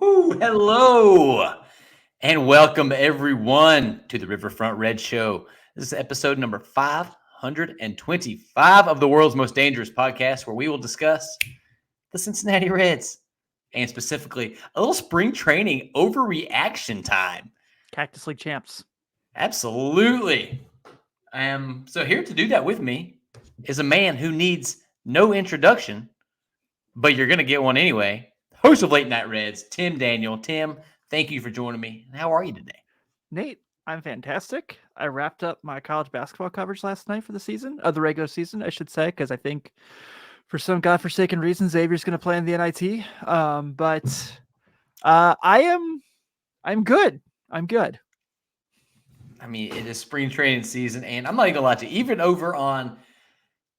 Woo, hello, and welcome everyone to the Riverfront Red Show. This is episode number 525 of the world's most dangerous podcast, where we will discuss the Cincinnati Reds and specifically a little spring training overreaction time. Cactus League champs. Absolutely. So here to do that with me is a man who needs no introduction, but you're going to get one anyway. Host of Late Night Reds, Tim Daniel. Tim, thank you for joining me. How are you today? Nate, I'm fantastic. I wrapped up my college basketball coverage last night for the season, of the regular season, I should say, because I think for some godforsaken reason, Xavier's going to play in the NIT. I'm good. I'm good. I mean, it is spring training season, and I'm not even going to lie to you. Even over on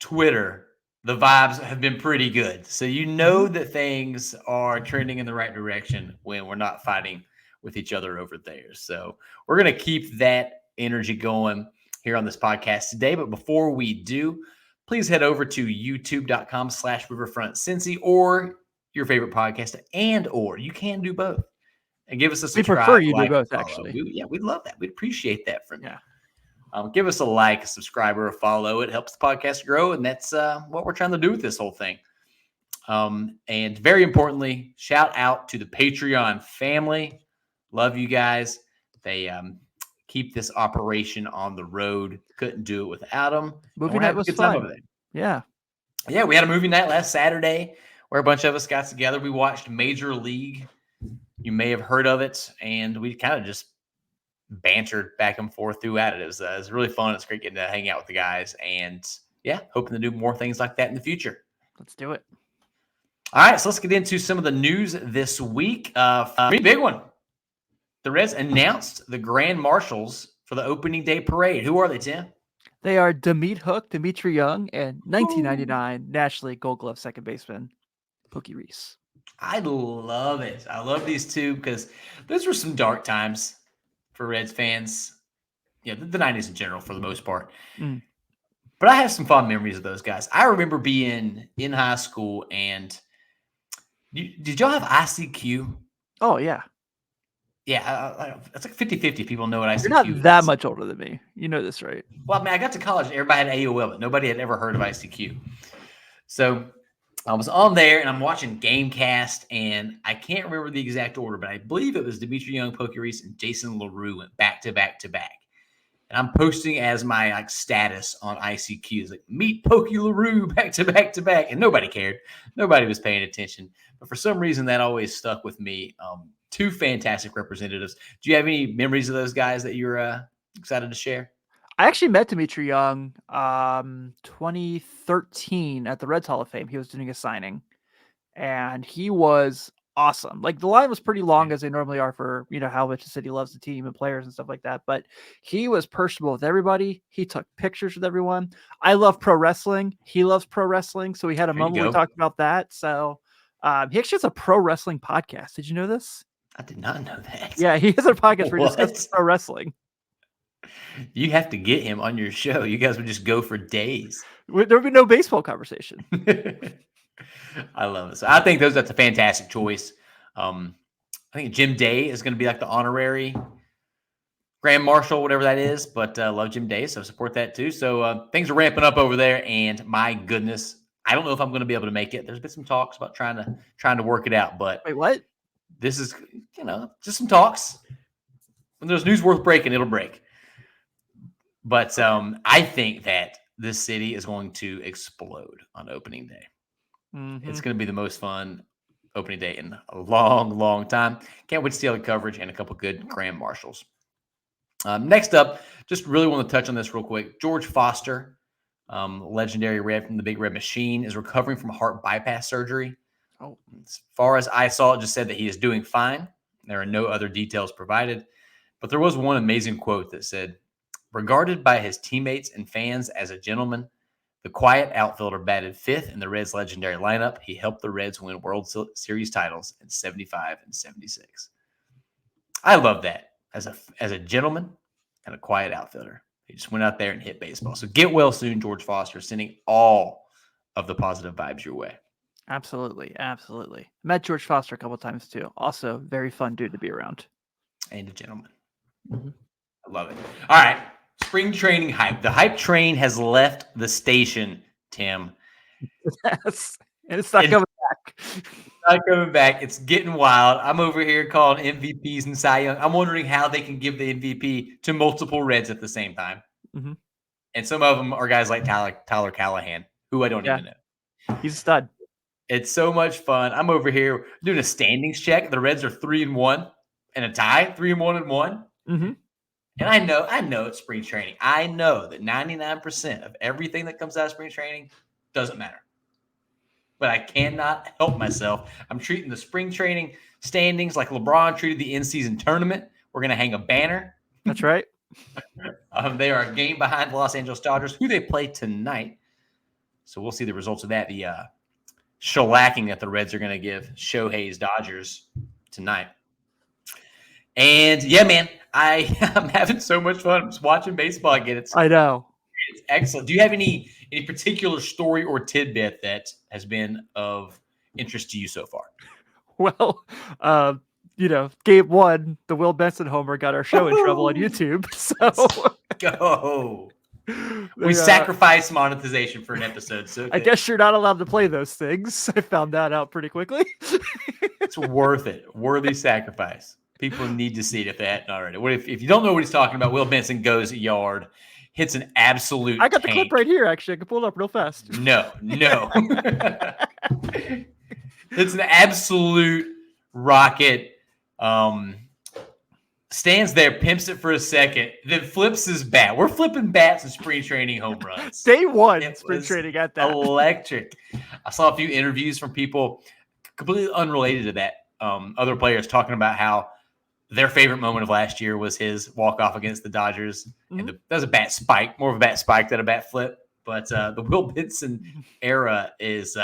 Twitter, the vibes have been pretty good. So you know that things are trending in the right direction when we're not fighting with each other over there. So we're going to keep that energy going here on this podcast today. But before we do, please head over to youtube.com/riverfrontcincy or your favorite podcast, or you can do both. And give us a subscribe. We prefer you do both, actually. We'd love that. We'd appreciate that from you. Yeah. Give us a like, a subscribe, or a follow. It helps the podcast grow, and that's what we're trying to do with this whole thing. And very importantly, shout out to the Patreon family. Love you guys. They keep this operation on the road. Couldn't do it without them. Movie night was fun. Yeah. Yeah, we had a movie night last Saturday where a bunch of us got together. We watched Major League. You may have heard of it, and we kind of just bantered back and forth throughout it. It was really fun. It's great getting to hang out with the guys, and yeah, hoping to do more things like that in the future. Let's do it. All right, so let's get into some of the news this week. Big one. The Reds announced the Grand Marshals for the opening day parade. Who are they, Tim? They are Demet Hook, Dimitri Young, and 1999 National League Gold Glove second baseman Pookie Reese. I love it. I love these two because those were some dark times for Reds fans. Yeah, the 90s in general for the most part. But I have some fond memories of those guys. I remember being in high school, and did y'all have ICQ? Oh, yeah. Yeah, it's like 50-50 people know what ICQ is. You're not that much older than me. You know this, right? Well, I mean, I got to college. Everybody had AOL, but nobody had ever heard of ICQ. So I was on there, and I'm watching Gamecast, and I can't remember the exact order, but I believe it was Dimitri Young, Pookie Reese, and Jason LaRue went back to back to back. And I'm posting as my status on ICQ. It's like, meet Pookie LaRue back to back to back. And nobody cared. Nobody was paying attention. But for some reason, that always stuck with me. Two fantastic representatives. Do you have any memories of those guys that you're excited to share? I actually met Dimitri Young 2013 at the Reds Hall of Fame. He was doing a signing, and he was awesome. Like, the line was pretty long, as they normally are for, how much the city loves the team and players and stuff like that. But he was personable with everybody. He took pictures with everyone. I love pro wrestling. He loves pro wrestling. So we had a moment where we talked about that. So he actually has a pro wrestling podcast. Did you know this? I did not know that. Yeah, he has a podcast where he discusses pro wrestling. You have to get him on your show. You guys would just go for days. There would be no baseball conversation. I love it. So I think that's a fantastic choice. I think Jim Day is going to be like the honorary Grand Marshal, whatever that is. But love Jim Day, so support that too. So things are ramping up over there, and my goodness, I don't know if I'm going to be able to make it. There's been some talks about trying to work it out. But wait, what? This is just some talks. When there's news worth breaking, it'll break. But I think that this city is going to explode on opening day. Mm-hmm. It's going to be the most fun opening day in a long, long time. Can't wait to see all the coverage and a couple good Grand Marshals. Next up, just really want to touch on this real quick. George Foster, legendary Red from the Big Red Machine, is recovering from heart bypass surgery. Oh, as far as I saw, it just said that he is doing fine. There are no other details provided. But there was one amazing quote that said, regarded by his teammates and fans as a gentleman, the quiet outfielder batted fifth in the Reds' legendary lineup. He helped the Reds win World Series titles in 75 and 76. I love that. As a gentleman and a quiet outfielder. He just went out there and hit baseball. So get well soon, George Foster, sending all of the positive vibes your way. Absolutely. Absolutely. Met George Foster a couple times too. Also, very fun dude to be around. And a gentleman. Mm-hmm. I love it. All right. Spring training hype. The hype train has left the station, Tim. Yes. And it's not It's coming back. not coming back. It's getting wild. I'm over here calling MVPs and Cy Young. I'm wondering how they can give the MVP to multiple Reds at the same time. Mm-hmm. And some of them are guys like Tyler Callahan, who I don't even know. He's a stud. It's so much fun. I'm over here doing a standings check. The Reds are 3-1 and a tie, 3-1. Mm-hmm. And I know it's spring training. I know that 99% of everything that comes out of spring training doesn't matter. But I cannot help myself. I'm treating the spring training standings like LeBron treated the in-season tournament. We're going to hang a banner. That's right. They are a game behind the Los Angeles Dodgers, who they play tonight. So we'll see the results of that. The shellacking that the Reds are going to give Shohei's Dodgers tonight. And yeah, man, I'm having so much fun. I'm just watching baseball again. I know. It's excellent. Do you have any particular story or tidbit that has been of interest to you so far? Well, game one, the Will Benson homer got our show in trouble on YouTube. So go. We sacrificed monetization for an episode. So I guess you're not allowed to play those things. I found that out pretty quickly. It's worth it. Worthy sacrifice. People need to see it if they hadn't already. What if you don't know what he's talking about? Will Benson goes yard, hits an absolute. I got the tank. clip right here. Actually, I can pull it up real fast. No. It's an absolute rocket. Stands there, pimps it for a second, then flips his bat. We're flipping bats in spring training home runs. Day one, spring training at that. Electric. I saw a few interviews from people completely unrelated to that. Other players talking about how their favorite moment of last year was his walk-off against the Dodgers. Mm-hmm. And that was a bat spike, more of a bat spike than a bat flip. But the Will Benson era is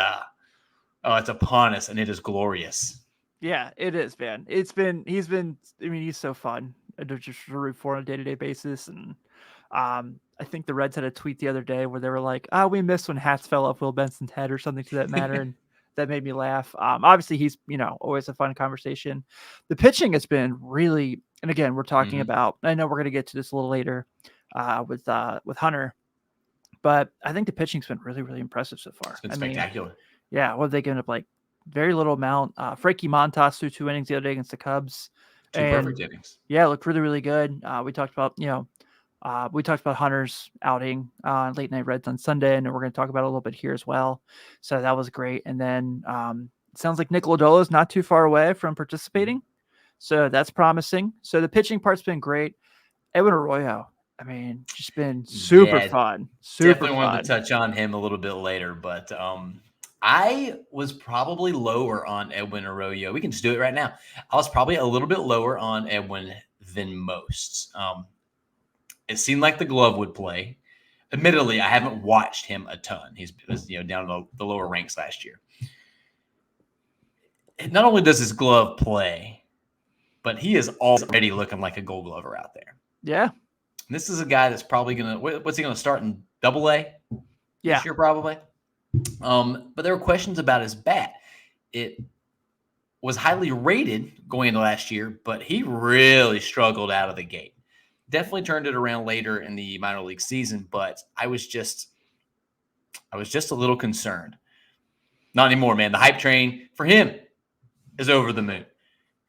it's upon us, and it is glorious. Yeah, it is, man. He's so fun to just root for on a day-to-day basis. And I think the Reds had a tweet the other day where they were like, we missed when hats fell off Will Benson's head or something to that matter. And that made me laugh. Obviously he's, always a fun conversation. The pitching has been really, and again, we're talking about, I know we're going to get to this a little later with Hunter, but I think the pitching's been really, really impressive so far. It's been spectacular. Yeah. What have they given up? Like, very little amount. Frankie Montas threw 2 innings the other day against the Cubs. Two perfect innings. Yeah, looked really, really good. We talked about, Hunter's outing on Late Night Reds on Sunday, and we're going to talk about it a little bit here as well. So that was great. And then it sounds like Nick Lodolo is not too far away from participating. So that's promising. So the pitching part's been great. Edwin Arroyo, just been super fun. Definitely wanted to touch on him a little bit later, but I was probably lower on Edwin Arroyo. We can just do it right now. I was probably a little bit lower on Edwin than most. It seemed like the glove would play. Admittedly, I haven't watched him a ton. He was down in the lower ranks last year. Not only does his glove play, but he is already looking like a Gold Glover out there. Yeah. And this is a guy that's probably what's he gonna start in Double-A? Yeah. This year, probably. But there were questions about his bat. It was highly rated going into last year, but he really struggled out of the gate. Definitely turned it around later in the minor league season, but I was just a little concerned. Not anymore, man. The hype train for him is over the moon.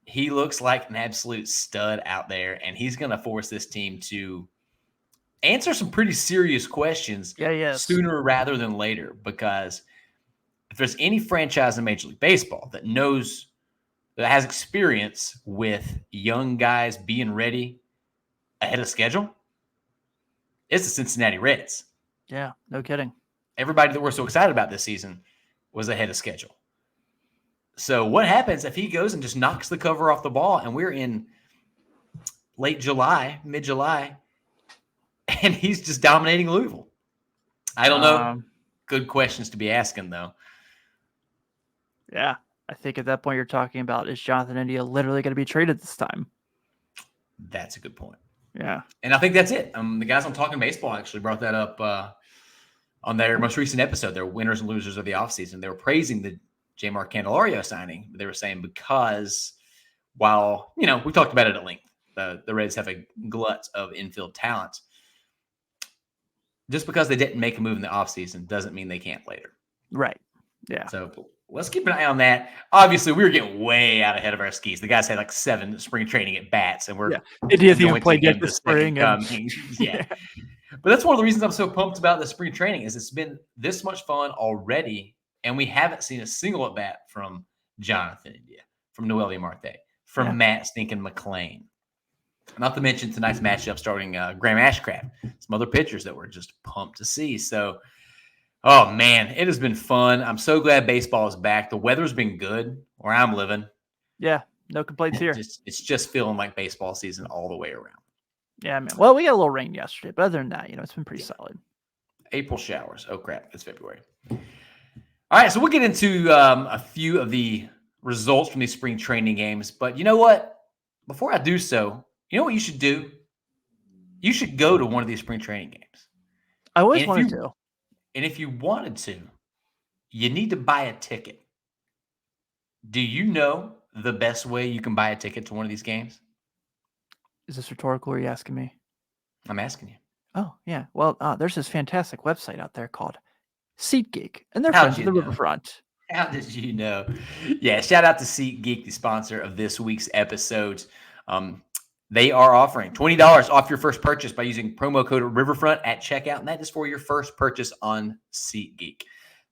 He looks like an absolute stud out there, and he's going to force this team to answer some pretty serious questions sooner rather than later, because if there's any franchise in Major League Baseball that has experience with young guys being ready ahead of schedule, it's the Cincinnati Reds. Yeah, no kidding. Everybody that we're so excited about this season was ahead of schedule. So what happens if he goes and just knocks the cover off the ball and we're in late July, mid-July, and he's just dominating Louisville? I don't know. Good questions to be asking, though. Yeah. I think at that point you're talking about, is Jonathan India literally going to be traded this time? That's a good point. Yeah. And I think that's it. The guys on Talking Baseball actually brought that up on their most recent episode, their winners and losers of the offseason. They were praising J-Mark Candelario signing. They were saying because while, we talked about it at length, the Reds have a glut of infield talent. Just because they didn't make a move in the offseason doesn't mean they can't later. Right. Yeah. So let's keep an eye on that. Obviously, we were getting way out ahead of our skis. The guys had like 7 spring training at bats, and we're He hasn't even played yet this spring. Yeah. But that's one of the reasons I'm so pumped about the spring training is it's been this much fun already, and we haven't seen a single at bat from Jonathan India, from Noel Marte, from Matt Stinkin McLean. Not to mention tonight's matchup starting Graham Ashcraft, some other pitchers that we're just pumped to see. So, oh man, it has been fun. I'm so glad baseball is back. The weather's been good where I'm living. Yeah, no complaints here. It's just feeling like baseball season all the way around. Yeah, man. Well, we got a little rain yesterday, but other than that, it's been pretty solid. April showers. Oh crap, it's February. All right, so we'll get into a few of the results from these spring training games. But you know what? Before I do so, you know what you should do? You should go to one of these spring training games. I always wanted to. And if you wanted to, you need to buy a ticket. Do you know the best way you can buy a ticket to one of these games? Is this rhetorical or are you asking me? I'm asking you. Oh, yeah. Well, there's this fantastic website out there called SeatGeek, and they're friends with the Riverfront. How did you know? Yeah, shout out to SeatGeek, the sponsor of this week's episode. They are offering $20 off your first purchase by using promo code Riverfront at checkout, and that is for your first purchase on SeatGeek.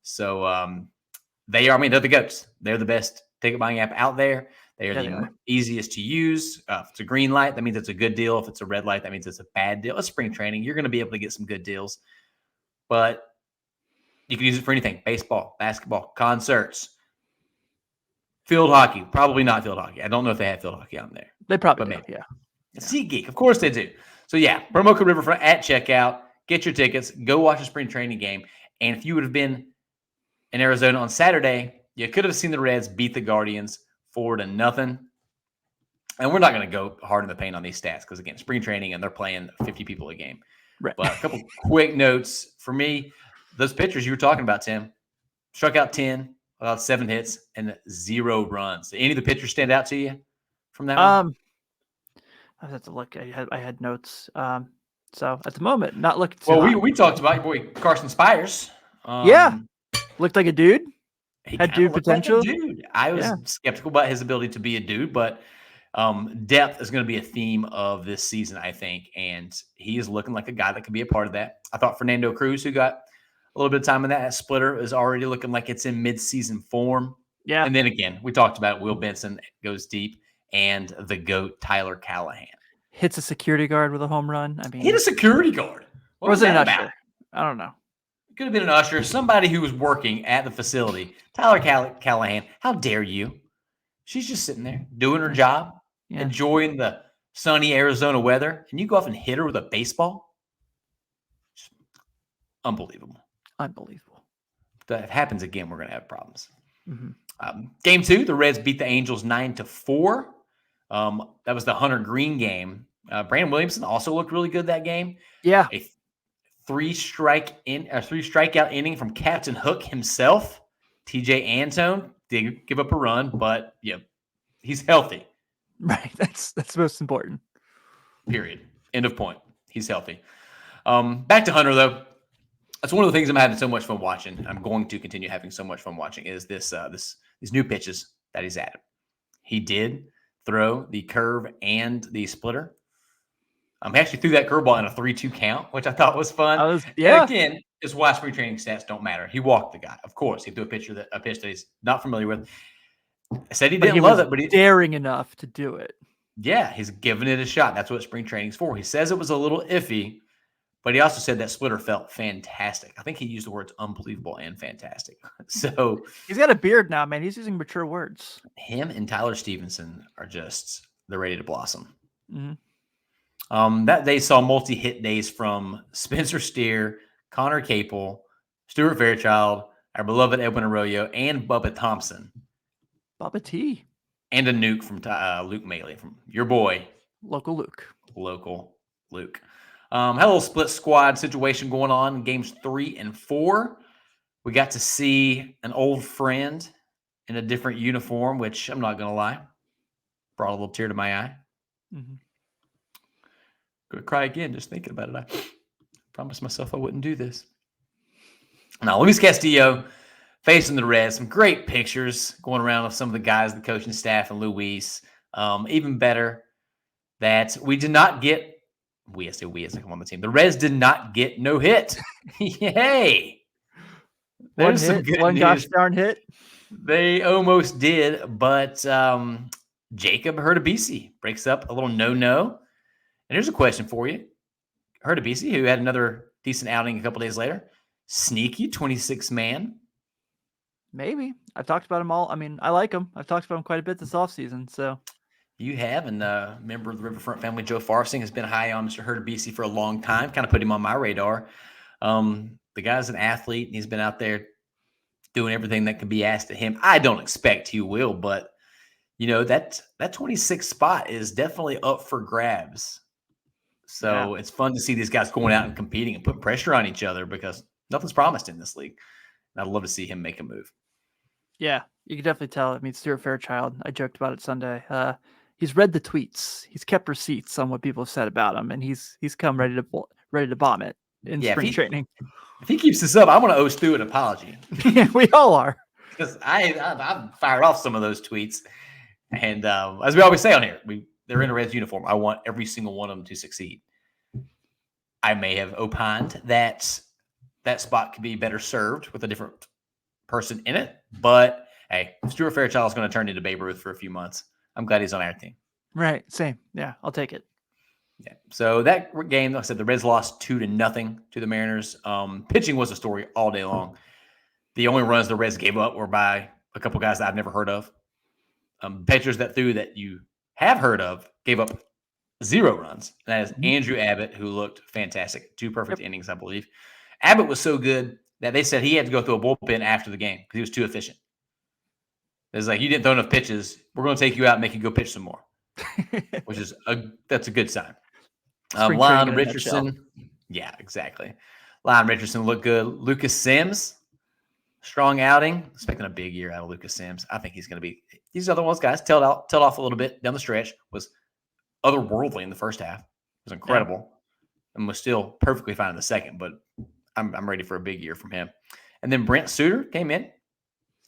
So they're the GOATs. They're the best ticket buying app out there. They are the easiest to use. If it's a green light, that means it's a good deal. If it's a red light, that means it's a bad deal. It's spring training. You're going to be able to get some good deals. But you can use it for anything. Baseball, basketball, concerts, field hockey. Probably not field hockey. I don't know if they have field hockey on there. They probably do, yeah. SeatGeek, of course they do. So yeah, promo code Riverfront at checkout. Get your tickets. Go watch a spring training game. And if you would have been in Arizona on Saturday, you could have seen the Reds beat the Guardians 4-0. And we're not going to go hard in the paint on these stats because, again, spring training and they're playing 50 people a game. Right. But a couple quick notes for me. Those pitchers you were talking about, Tim, struck out 10, about 7 hits, and 0 runs. Did any of the pitchers stand out to you from that one? I have to look. I had notes. So at the moment, not looking too Well, we talked about your boy Carson Spires. Looked like a dude. Had dude potential. Like a dude. I was skeptical about his ability to be a dude, but depth is going to be a theme of this season, I think. And he is looking like a guy that could be a part of that. I thought Fernando Cruz, who got a little bit of time in that splitter, is already looking like it's in mid-season form. Yeah. And then again, we talked about Will Benson goes deep and the GOAT, Tyler Callahan. Hits a security guard with a home run. I mean, hit a security guard. What was it an usher? I don't know. Could have been an usher, somebody who was working at the facility. Tyler Callahan, how dare you? She's just sitting there doing her job, enjoying the sunny Arizona weather, and you go off and hit her with a baseball? Unbelievable. Unbelievable. If that happens again, we're going to have problems. Mm-hmm. Game 2, the Reds beat the Angels 9-4. That was the Hunter Green game. Brandon Williamson also looked really good that game. Yeah. A 3 strikeout inning from Captain Hook himself. TJ Antone did give up a run, but he's healthy. Right. That's most important. Period. End of point. He's healthy. Back to Hunter though. That's one of the things I'm having so much fun watching. I'm going to continue having so much fun watching is these new pitches that he's added. He did throw the curve and the splitter. He actually threw that curveball in a 3-2 count, which I thought was fun. And again, is why spring training stats don't matter. He walked the guy. Of course, he threw a pitch that he's not familiar with. I said he didn't love it, but he's daring enough to do it. Yeah, he's giving it a shot. That's what spring training's for. He says it was a little iffy, but he also said that splitter felt fantastic. I think he used the words unbelievable and fantastic. So he's got a beard now, man. He's using mature words. Him and Tyler Stevenson they're ready to blossom. Mm-hmm. That day saw multi-hit days from Spencer Steer, Connor Capel, Stuart Fairchild, our beloved Edwin Arroyo, and Bubba Thompson. Bubba T. And a nuke from Luke Maley, from your boy. Local Luke. Had a little split squad situation going on in games 3 and 4. We got to see an old friend in a different uniform, which I'm not going to lie, brought a little tear to my eye. Mm-hmm. Gonna cry again just thinking about it. I promised myself I wouldn't do this. Now, Luis Castillo facing the Reds. Some great pictures going around of some of the guys, the coaching staff, and Luis. Even better that we did not get. I say we as I come on the team. The Reds did not get no hit. Yay! There's some good one news. gosh darn hit. They almost did, but Jacob Hurtubise breaks up a little no-no. And here's a question for you. Hurtubise, who had another decent outing a couple days later, sneaky 26 man. Maybe. I've talked about him all. I mean, I like him. I've talked about him quite a bit this offseason. So You have, and a member of the Riverfront family, Joe Farsing, has been high on Mr. Hurtubise for a long time, kind of put him on my radar. The guy's an athlete, and he's been out there doing everything that can be asked of him. I don't expect he will, but, that 26 spot is definitely up for grabs. So It's fun to see these guys going out and competing and putting pressure on each other because nothing's promised in this league. And I'd love to see him make a move. Yeah, you can definitely tell. I mean, Stuart Fairchild, I joked about it Sunday. He's read the tweets. He's kept receipts on what people have said about him, and he's come ready to bomb it in spring training. If he keeps this up, I'm going to owe Stu an apology. Yeah, we all are. Because I've fired off some of those tweets. And as we always say on here, they're in a Reds uniform. I want every single one of them to succeed. I may have opined that spot could be better served with a different person in it. But, hey, Stuart Fairchild is going to turn into Babe Ruth for a few months. I'm glad he's on our team. Right. Same. Yeah, I'll take it. Yeah. So that game, like I said, the Reds lost 2-0 to the Mariners. Pitching was a story all day long. The only runs the Reds gave up were by a couple guys that I've never heard of. Pitchers that threw that you have heard of gave up 0 runs. And that is Andrew Abbott, who looked fantastic. 2 perfect innings, I believe. Abbott was so good that they said he had to go through a bullpen after the game because he was too efficient. It's like, you didn't throw enough pitches. We're going to take you out and make you go pitch some more, which is that's a good sign. Lyon Richardson. Yeah, exactly. Lyon Richardson looked good. Lucas Sims, strong outing. Expecting a big year out of Lucas Sims. I think he's going to be – these other ones, guys, tailed off a little bit down the stretch. Was otherworldly in the first half. It was incredible. And was still perfectly fine in the second, but I'm ready for a big year from him. And then Brent Suter came in.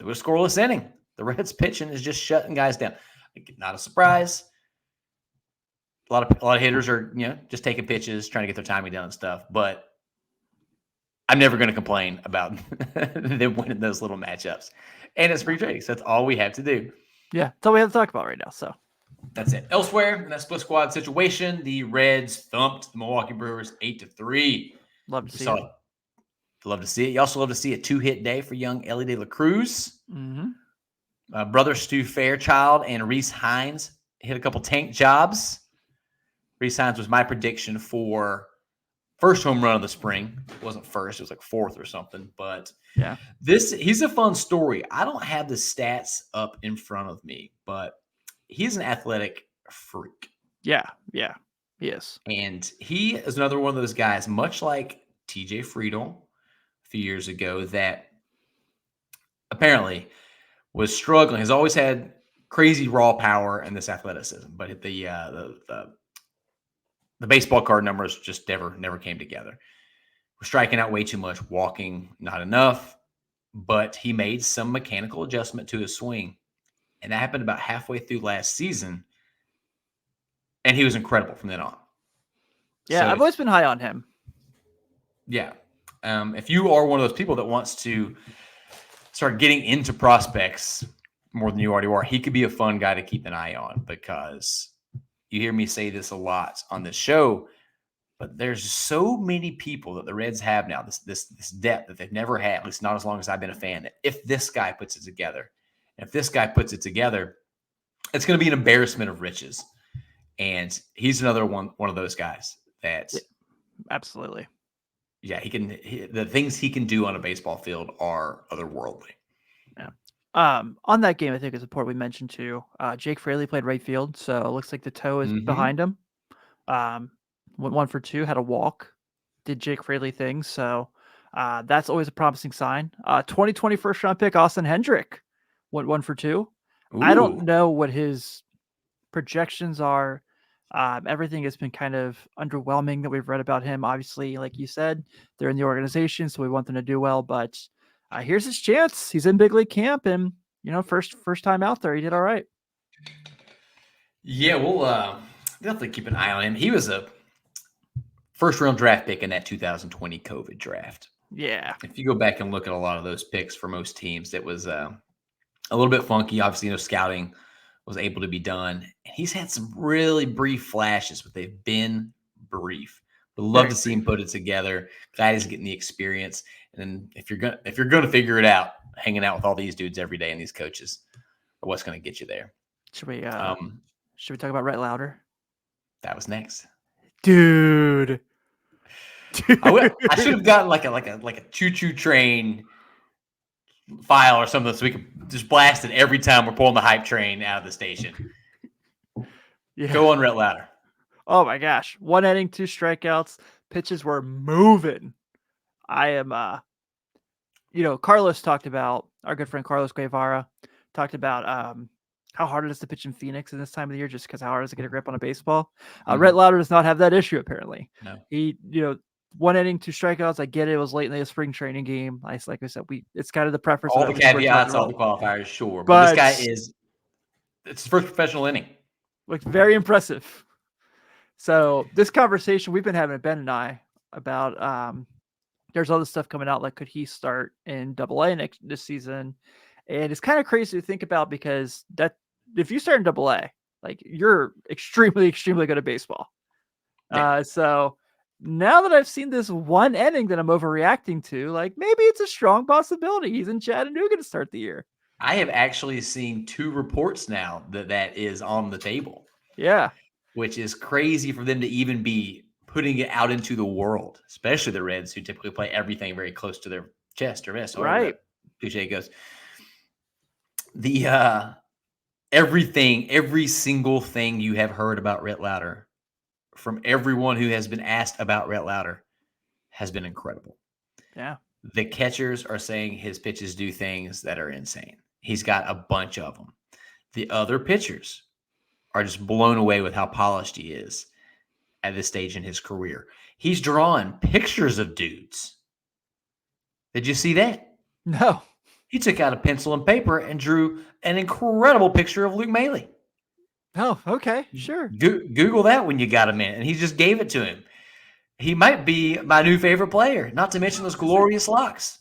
It was a scoreless inning. The Reds pitching is just shutting guys down. Not a surprise. A lot of hitters are, just taking pitches, trying to get their timing down and stuff. But I'm never going to complain about them winning those little matchups. And it's free trading. So that's all we have to do. Yeah, that's all we have to talk about right now. So that's it. Elsewhere in that split squad situation, the Reds thumped the Milwaukee Brewers 8-3. Love to see it. Love to see it. You also love to see a 2-hit day for young Ellie De La Cruz. Mm-hmm. Brother Stu Fairchild and Reese Hines hit a couple tank jobs. Reese Hines was my prediction for first home run of the spring. It wasn't first. It was like 4th or something. But yeah, he's a fun story. I don't have the stats up in front of me, but he's an athletic freak. Yeah, he is. And he is another one of those guys, much like TJ Friedel a few years ago, that apparently was struggling. Has always had crazy raw power and this athleticism, but the baseball card numbers just never came together. We're striking out way too much, walking not enough, but he made some mechanical adjustment to his swing, and that happened about halfway through last season, and he was incredible from then on. Yeah, so I've always been high on him. Yeah. If you are one of those people that wants to start getting into prospects more than you already are, he could be a fun guy to keep an eye on, because you hear me say this a lot on this show, but there's so many people that the Reds have now, this depth that they've never had, at least not as long as I've been a fan. If this guy puts it together, it's going to be an embarrassment of riches. And he's another one of those guys that absolutely. Yeah, the things he can do on a baseball field are otherworldly. Yeah. On that game, I think it's important we mentioned too. Jake Fraley played right field, so it looks like the toe is behind him. Went 1 for 2, had a walk, did Jake Fraley things. So that's always a promising sign. 2020 first round pick Austin Hendrick Went 1 for 2. I don't Ooh. know what his projections are. Everything has been kind of underwhelming that we've read about him. Obviously, like you said, they're in the organization, so we want them to do well. But here's his chance. He's in big league camp, and first time out there, he did all right. Yeah, we'll definitely keep an eye on him. He was a first-round draft pick in that 2020 COVID draft. Yeah. If you go back and look at a lot of those picks for most teams, it was a little bit funky. Obviously, scouting was able to be done. And he's had some really brief flashes, but they've been brief. Would love to see him put it together. Glad he's getting the experience. And if you're gonna figure it out, hanging out with all these dudes every day and these coaches are what's gonna get you there. Should we talk about Rhett Lowder? That was next. Dude. I should have gotten like a choo-choo train file or something so we could just blast it every time we're pulling the hype train out of the station. Yeah. Go on, Rhett Lowder. Oh my gosh. 1 inning, 2 strikeouts. Pitches were moving. I am Carlos talked about, our good friend Carlos Guevara talked about how hard it is to pitch in Phoenix in this time of the year, just because how hard it is to get a grip on a baseball. Rhett Lowder does not have that issue, apparently. No. He, 1 inning, 2 strikeouts. I get it. It was late in the spring training game. Like I said, it's kind of the preference. All the caveats, all the qualifiers, sure. But this guy it's his first professional inning. Looked very impressive. So this conversation we've been having, Ben and I, about there's all this stuff coming out. Like, could he start in AA this season? And it's kind of crazy to think about, because that if you start in AA, like, you're extremely, extremely good at baseball. Yeah. So now that I've seen this 1 inning that I'm overreacting to, like, maybe it's a strong possibility he's in Chattanooga to start the year. I have actually seen 2 reports now that is on the table. Yeah. Which is crazy for them to even be putting it out into the world, especially the Reds, who typically play everything very close to their chest or vest. Right. Cliche goes. The every single thing you have heard about Rhett Lowder from everyone who has been asked about Rhett Lowder has been incredible. Yeah. The catchers are saying his pitches do things that are insane. He's got a bunch of them. The other pitchers are just blown away with how polished he is at this stage in his career. He's drawing pictures of dudes. Did you see that? No. He took out a pencil and paper and drew an incredible picture of Luke Maile. Oh, okay. Sure. Google that when you got a minute. And he just gave it to him. He might be my new favorite player, not to mention those glorious locks.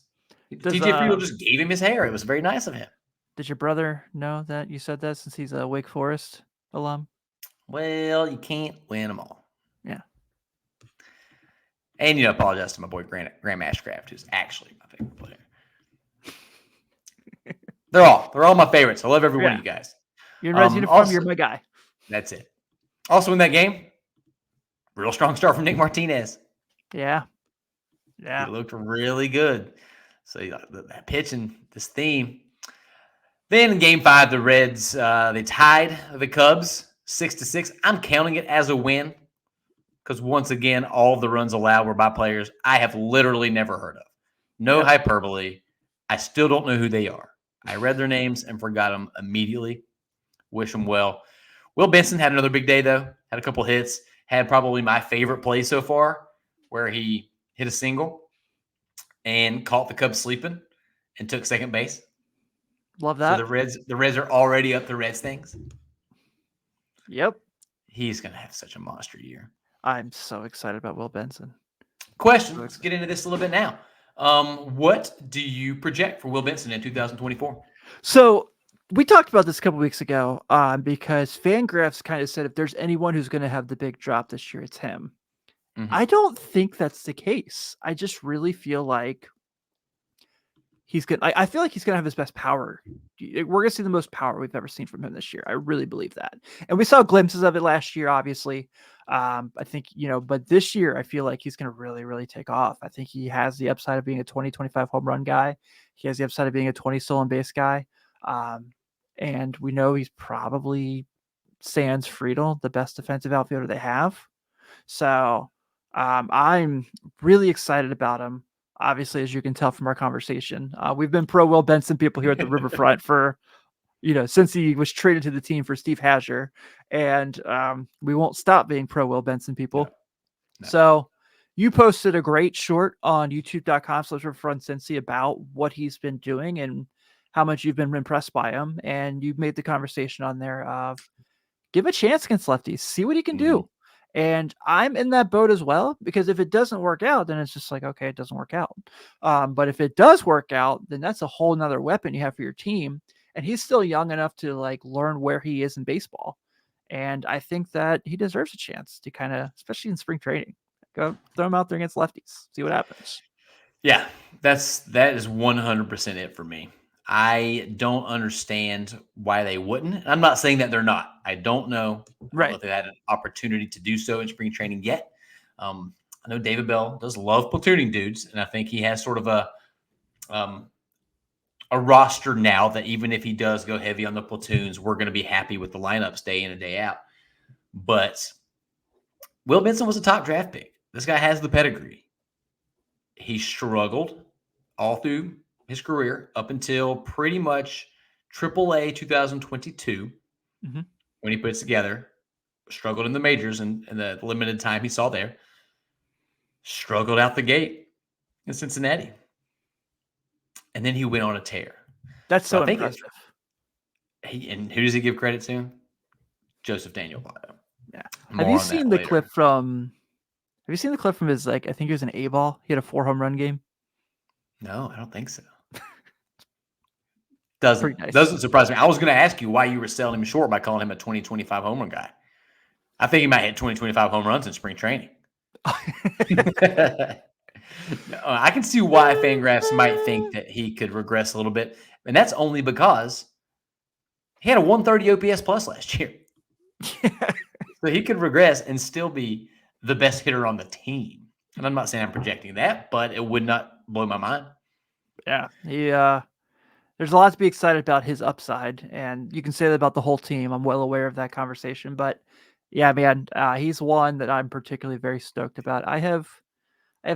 TJ Friedel just gave him his hair. It was very nice of him. Did your brother know that you said that, since he's a Wake Forest alum? Well, you can't win them all. Yeah. And, apologize to my boy Graham Ashcraft, who's actually my favorite player. They're all my favorites. I love every one of you guys. You're in Reds uniform, you're my guy. That's it. Also in that game, real strong start from Nick Martinez. Yeah. Yeah. He looked really good. So that pitching, this theme. Then in Game 5, the Reds, they tied the Cubs 6-6. I'm counting it as a win because, once again, all of the runs allowed were by players I have literally never heard of. No hyperbole. I still don't know who they are. I read their names and forgot them immediately. Wish them well. Will Benson had another big day, though. Had a couple hits. Had probably my favorite play so far, where he hit a single and caught the Cubs sleeping and took second base. Love that. So the Reds are already up the Reds things. Yep. He's going to have such a monster year. I'm so excited about Will Benson. Question. Let's get into this a little bit now. What do you project for Will Benson in 2024? So we talked about this a couple weeks ago because Fangraphs kind of said if there's anyone who's going to have the big drop this year, it's him. Mm-hmm. I don't think that's the case. I just really feel like he's good. I feel like he's going to have his best power. We're going to see the most power we've ever seen from him this year. I really believe that. And we saw glimpses of it last year, obviously. I think, but this year I feel like he's going to really, really take off. I think he has the upside of being a 20, 25 home run guy. He has the upside of being a 20 stolen base guy. And we know he's probably, sans Friedel, the best defensive outfielder they have. So I'm really excited about him. Obviously, as you can tell from our conversation, we've been pro Will Benson people here at the Riverfront for since he was traded to the team for Steve Hasher, and we won't stop being pro Will Benson people. No. So you posted a great short on youtube.com/Cincy about what he's been doing and how much you've been impressed by him. And you've made the conversation on there of give a chance against lefties, see what he can do. And I'm in that boat as well, because if it doesn't work out, then it's just like, okay, it doesn't work out. But if it does work out, then that's a whole nother weapon you have for your team. And he's still young enough to like learn where he is in baseball. And I think that he deserves a chance to kind of, especially in spring training, go throw him out there against lefties, see what happens. Yeah, that is 100% it for me. I don't understand why they wouldn't. I'm not saying that they're not. I don't know. I don't know if they had an opportunity to do so in spring training yet. I know David Bell does love platooning dudes, and I think he has sort of a roster now that even if he does go heavy on the platoons, we're going to be happy with the lineups day in and day out. But Will Benson was a top draft pick. This guy has the pedigree. He struggled all through his career up until pretty much AAA 2022 when he put it together. Struggled in the majors and the limited time he saw there. Struggled out the gate in Cincinnati. And then he went on a tear. That's so impressive. And who does he give credit to? Joseph Daniel Votto. Yeah. Have you seen the clip from his, like, I think it was an A-ball? He had a 4 home run game. No, I don't think so. Doesn't surprise me. I was going to ask you why you were selling him short by calling him a 2025 home run guy. I think he might hit 2025 home runs in spring training. No, I can see why Fangraphs might think that he could regress a little bit. And that's only because he had a 130 OPS plus last year. So he could regress and still be the best hitter on the team. And I'm not saying I'm projecting that, but it would not blow my mind. Yeah. There's a lot to be excited about his upside, and you can say that about the whole team. I'm well aware of that conversation, but yeah, man, he's one that I'm particularly very stoked about. I have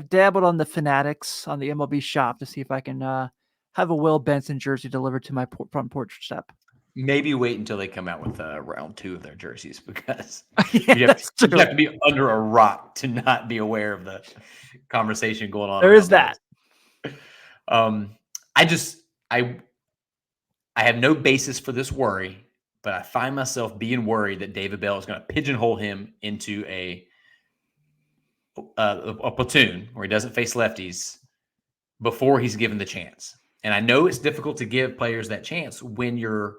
dabbled on the Fanatics on the MLB shop to see if I can have a Will Benson jersey delivered to my front porch step. Maybe wait until they come out with round 2 of their jerseys, because you have to be under a rock to not be aware of the conversation going on. There is that. I have no basis for this worry, but I find myself being worried that David Bell is going to pigeonhole him into a platoon where he doesn't face lefties before he's given the chance. And I know it's difficult to give players that chance when you're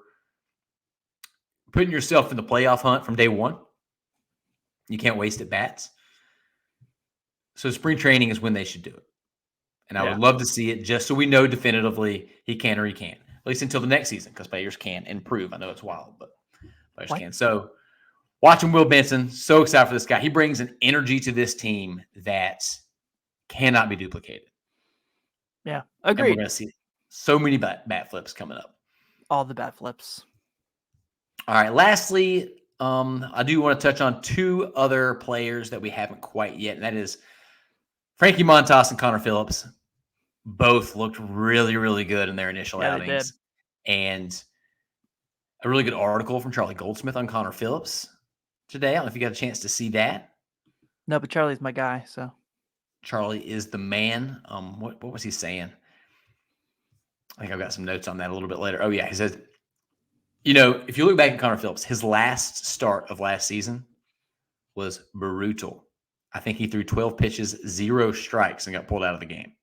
putting yourself in the playoff hunt from day one. You can't waste at bats. So spring training is when they should do it. And I would love to see it just so we know definitively he can or he can't. At least until the next season, because players can improve. I know it's wild, but players can. So watching Will Benson, so excited for this guy. He brings an energy to this team that cannot be duplicated. Yeah, agreed. And we're going to see so many bat flips coming up. All the bat flips. All right. Lastly, I do want to touch on 2 other players that we haven't quite yet, and that is Frankie Montas and Connor Phillips. Both looked really, really good in their initial outings. And a really good article from Charlie Goldsmith on Connor Phillips today. I don't know if you got a chance to see that. No, but Charlie's my guy, so. Charlie is the man. What was he saying? I think I've got some notes on that a little bit later. Oh, yeah. He says, if you look back at Connor Phillips, his last start of last season was brutal. I think he threw 12 pitches, 0 strikes, and got pulled out of the game.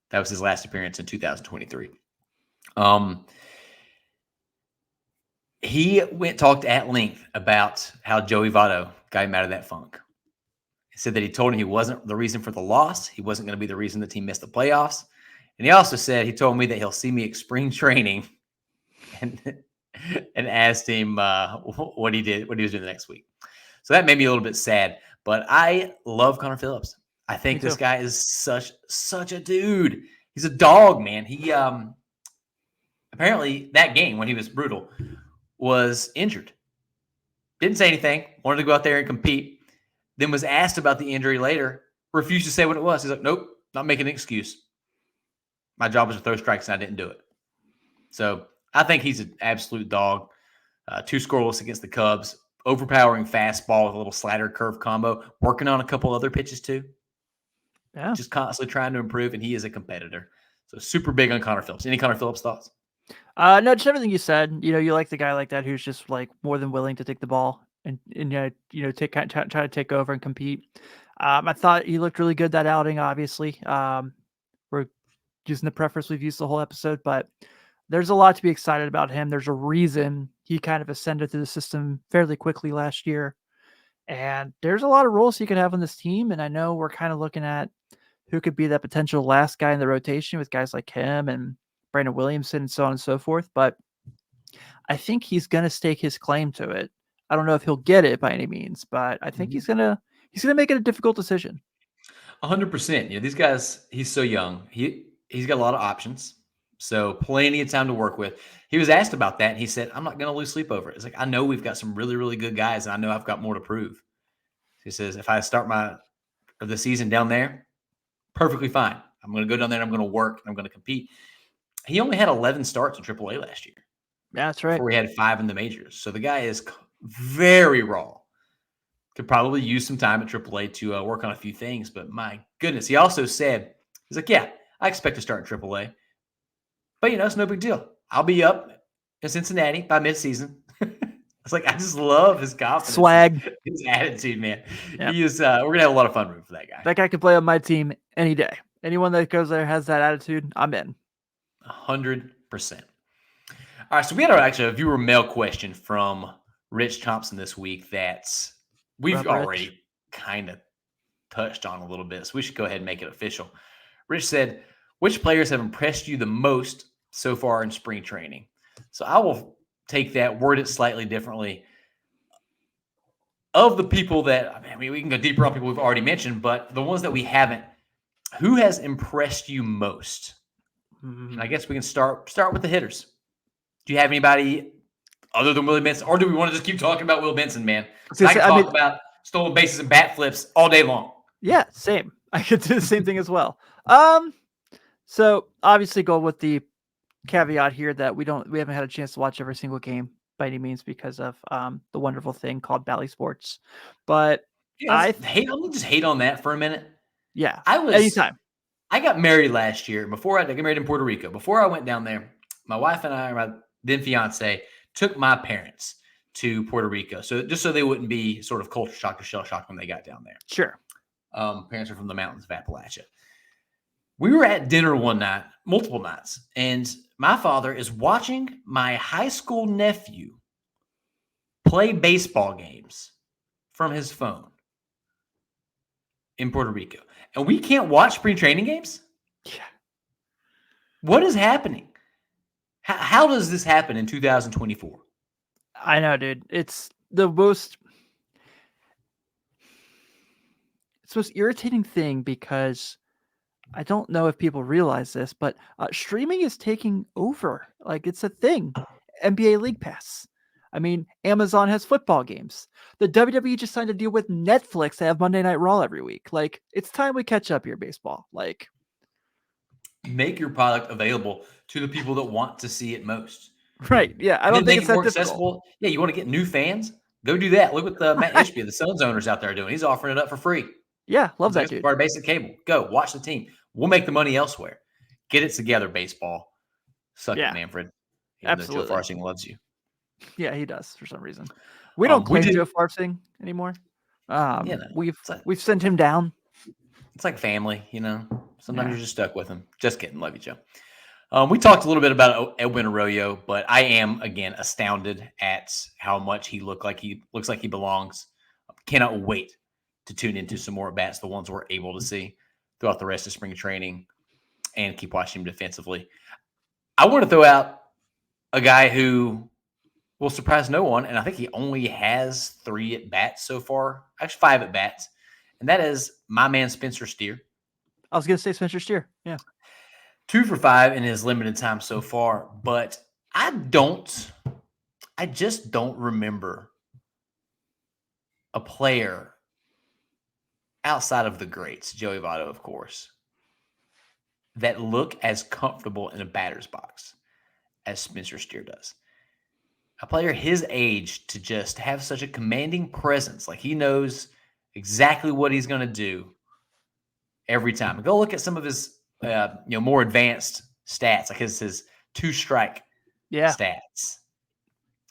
That was his last appearance in 2023. He talked at length about how Joey Votto got him out of that funk. He said that he told him he wasn't the reason for the loss. He wasn't going to be the reason the team missed the playoffs. And he also said he told me that he'll see me at spring training and asked him what he was doing the next week. So that made me a little bit sad. But I love Connor Phillips. I think this guy is such a dude. He's a dog, man. He apparently that game when he was brutal was injured. Didn't say anything. Wanted to go out there and compete. Then was asked about the injury later. Refused to say what it was. He's like, nope, not making an excuse. My job was to throw strikes and I didn't do it. So I think he's an absolute dog. 2 scoreless against the Cubs. Overpowering fastball with a little slider curve combo. Working on a couple other pitches too. Yeah. Just constantly trying to improve, and he is a competitor. So super big on Connor Phillips. Any Connor Phillips thoughts? No, just everything you said. You like the guy like that who's just like more than willing to take the ball and take try to take over and compete. I thought he looked really good that outing. Obviously, we're using the preface we've used the whole episode, but there's a lot to be excited about him. There's a reason he kind of ascended through the system fairly quickly last year, and there's a lot of roles he could have on this team. And I know we're kind of looking at who could be that potential last guy in the rotation with guys like him and Brandon Williamson and so on and so forth. But I think he's going to stake his claim to it. I don't know if he'll get it by any means, but I think he's gonna make it a difficult decision. 100%. These guys. He's so young. He's got a lot of options. So plenty of time to work with. He was asked about that, and he said, "I'm not going to lose sleep over it." It's like, I know we've got some really, really good guys, and I know I've got more to prove. He says, if I start the season down there, perfectly fine. I'm going to go down there and I'm going to work and I'm going to compete. He only had 11 starts in AAA last year. Yeah, that's right. Before he had 5 in the majors. So the guy is very raw. Could probably use some time at AAA to work on a few things. But my goodness, he also said, he's like, yeah, I expect to start in AAA. But, it's no big deal. I'll be up in Cincinnati by midseason. It's like, I just love his confidence. Swag. His attitude, man. Yep. He is. We're going to have a lot of fun rooting for that guy. That guy could play on my team any day. Anyone that goes there has that attitude, I'm in. 100%. All right, so we had actually a viewer mail question from Rich Thompson this week that we've already kind of touched on a little bit, so we should go ahead and make it official. Rich said, which players have impressed you the most so far in spring training? So I will take that, word it slightly differently. Of the people that, we can go deeper on people we've already mentioned, but the ones that we haven't, who has impressed you most? And I guess we can start with the hitters. Do you have anybody other than Will Benson, or do we want to just keep talking about Will Benson, man? I can talk about stolen bases and bat flips all day long. Yeah, same. I could do the same thing as well. So obviously go with the caveat here that we haven't had a chance to watch every single game by any means because of the wonderful thing called Bally Sports. But let me just hate on that for a minute. Yeah, anytime. I got married last year. Before I got married in Puerto Rico. Before I went down there, my wife and I, my then fiance, took my parents to Puerto Rico. So just so they wouldn't be sort of culture shock or shell shock when they got down there. Sure. Parents are from the mountains of Appalachia. We were at dinner one night, multiple nights, and my father is watching my high school nephew play baseball games from his phone in Puerto Rico. And we can't watch spring training games? Yeah. What is happening? How does this happen in 2024? I know, dude. It's the most irritating thing because I don't know if people realize this, but streaming is taking over. Like, it's a thing. NBA League Pass. I mean, Amazon has football games. The WWE just signed a deal with Netflix to have Monday Night Raw every week. Like, it's time we catch up here, baseball. Like, make your product available to the people that want to see it most. Right. Yeah. I don't think it's that more difficult. Accessible. Yeah. You want to get new fans? Go do that. Look what Matt Ishbia, the Suns owners out there doing. He's offering it up for free. Yeah. Love that dude. Our basic cable. Go watch the team. We'll make the money elsewhere. Get it together, baseball. Suck it, Manfred. Absolutely. Joe Farsing loves you. Yeah, he does for some reason. We don't claim Joe Farsing anymore. We've sent him down. It's like family, Sometimes you're just stuck with him. Just kidding. Love you, Joe. We talked a little bit about Edwin Arroyo, but I am again astounded at how much he looks like he belongs. Cannot wait to tune into some more at-bats, the ones we're able to see throughout the rest of spring training, and keep watching him defensively. I want to throw out a guy who will surprise no one, and I think he only has 3 at-bats so far. Actually, 5 at-bats, and that is my man Spencer Steer. I was going to say Spencer Steer, yeah. 2 for 5 in his limited time so far, but I just don't remember a player outside of the greats, Joey Votto, of course, that look as comfortable in a batter's box as Spencer Steer does. A player his age to just have such a commanding presence, like he knows exactly what he's going to do every time. Go look at some of his, more advanced stats, like his two-strike stats.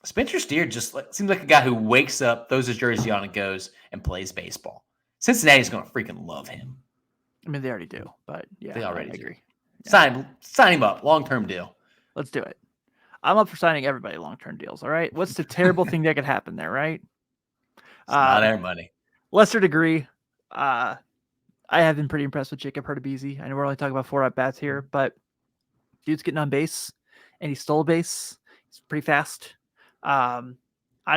Spencer Steer just seems like a guy who wakes up, throws his jersey on, and goes and plays baseball. Cincinnati's going to freaking love him. I mean, they already do, but yeah, they already agree. Yeah. Sign him up, long-term deal. Let's do it. I'm up for signing everybody long-term deals. All right. What's the terrible thing that could happen there, right? It's not our money. Lesser degree. I have been pretty impressed with Jacob Hurtubise. I know we're only talking about 4 at-bats here, but dude's getting on base, and he stole a base. He's pretty fast. I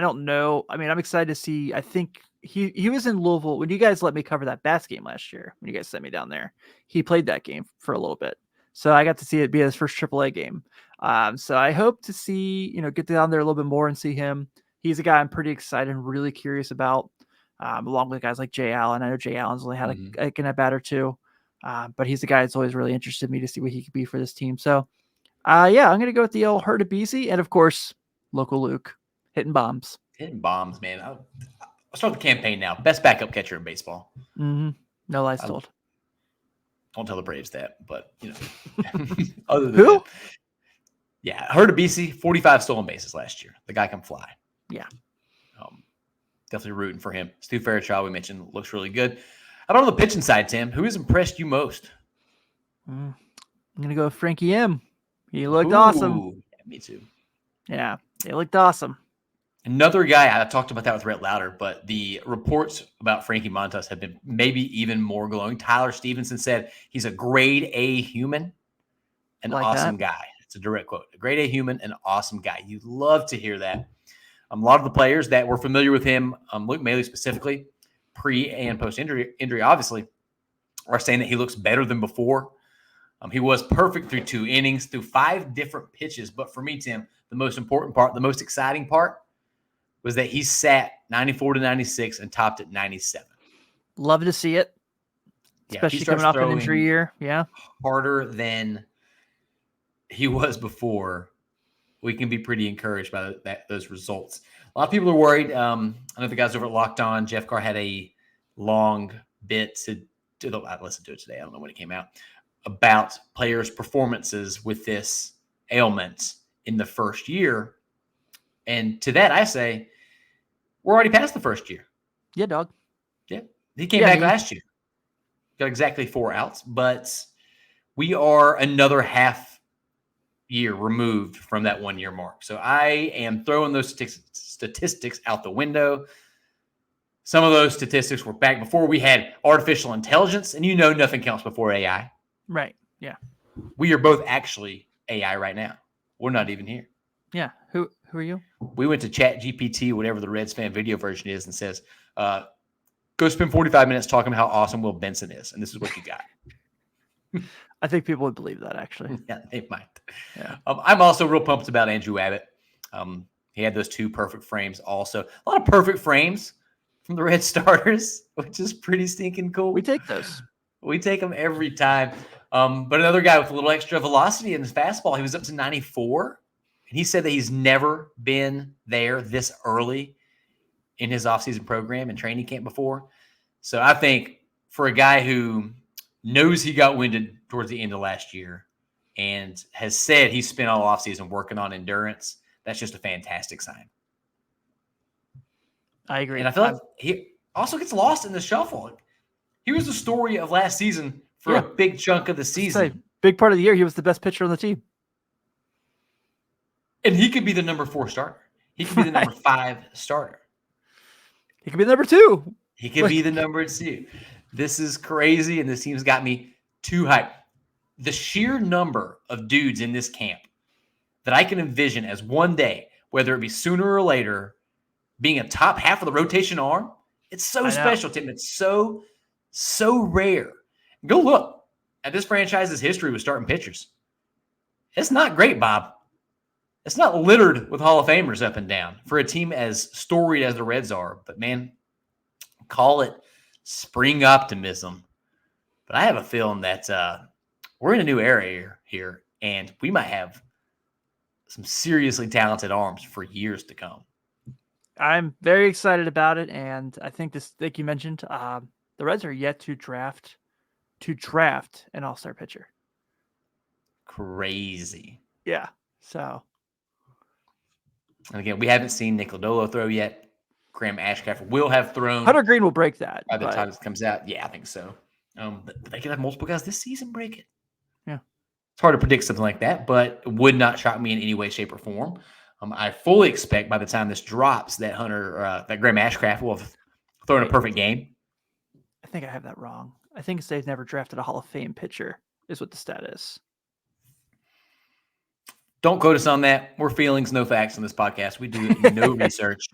don't know. I mean, I'm excited to see. I think he was in Louisville when you guys let me cover that Bats game last year. When you guys sent me down there, he played that game for a little bit, so I got to see it be his first AAA game. So I hope to see, get down there a little bit more and see him. He's a guy I'm pretty excited and really curious about, along with guys like Jay Allen. I know Jay Allen's only had an at-bat or 2, but he's a guy that's always really interested me to see what he could be for this team. So, I'm going to go with the old Hurtubise, and of course, local Luke hitting bombs. Hitting bombs, man. I'll start the campaign now. Best backup catcher in baseball. Mm-hmm. No lies told. Don't tell the Braves that, but other than who? That, yeah, Hurtubise, 45 stolen bases last year. The guy can fly. Yeah. Definitely rooting for him. Stu Fairchild, we mentioned, looks really good. How about on the pitching side, Tim? Who has impressed you most? I'm going to go with Frankie M. He looked awesome. Yeah, me too. Yeah, he looked awesome. Another guy, I talked about that with Rhett Lowder, but the reports about Frankie Montas have been maybe even more glowing. Tyler Stevenson said he's a grade A human, an awesome guy. It's a direct quote. A grade A human, an awesome guy. You love to hear that. A lot of the players that were familiar with him, Luke Maile specifically, pre and post injury, obviously, are saying that he looks better than before. He was perfect through 2 innings, through 5 different pitches. But for me, Tim, the most important part, the most exciting part, was that he sat 94 to 96 and topped at 97. Love to see it, especially coming off an injury year. Yeah, harder than he was before. We can be pretty encouraged by those results. A lot of people are worried. I know the guys over at Locked On, Jeff Carr had a long bit I listened to it today. I don't know when it came out, about players' performances with this ailment in the first year. And to that, I say, we're already past the first year. Yeah, dog. Yeah. He came back last year. Got exactly 4 outs, but we are another half year removed from that 1 year mark. So I am throwing those statistics out the window. Some of those statistics were back before we had artificial intelligence, and nothing counts before AI. Right. Yeah. We are both actually AI right now. We're not even here. Yeah. Who are you? We went to ChatGPT, whatever the Reds fan video version is, and says, go spend 45 minutes talking about how awesome Will Benson is. And this is what you got. I think people would believe that, actually. Yeah, they might. Yeah. I'm also real pumped about Andrew Abbott. He had those 2 perfect frames also. A lot of perfect frames from the Red starters, which is pretty stinking cool. We take those. We take them every time. But another guy with a little extra velocity in his fastball, he was up to 94. And he said that he's never been there this early in his offseason program and training camp before. So I think for a guy who knows he got winded towards the end of last year and has said he spent all offseason working on endurance, that's just a fantastic sign. I agree. And I feel like he also gets lost in the shuffle. He was the story of last season for a big chunk of the season. Big part of the year, he was the best pitcher on the team. And he could be the number 4 starter. He could be the number 5 starter. He could be the number 2. He could be the number 2. This is crazy, and this team's got me too hyped. The sheer number of dudes in this camp that I can envision as one day, whether it be sooner or later, being a top half of the rotation arm, it's so special, Tim. It's so rare. Go look at this franchise's history with starting pitchers. It's not great, Bob. It's not littered with Hall of Famers up and down for a team as storied as the Reds are. But, man, call it spring optimism. But I have a feeling that we're in a new era here, and we might have some seriously talented arms for years to come. I'm very excited about it, and I think this, like you mentioned, the Reds are yet to draft an all-star pitcher. Crazy. Yeah. So. And again, we haven't seen Nick Lodolo throw yet. Graham Ashcraft will have thrown. Hunter Green will break that by the time it comes out. Yeah, I think so. But they could have multiple guys this season break it. Yeah. It's hard to predict something like that, but it would not shock me in any way, shape, or form. I fully expect by the time this drops that that Graham Ashcraft will have thrown a perfect game. I think I have that wrong. I think they've never drafted a Hall of Fame pitcher is what the stat is. Don't quote us on that. We're feelings, no facts on this podcast. We do no research.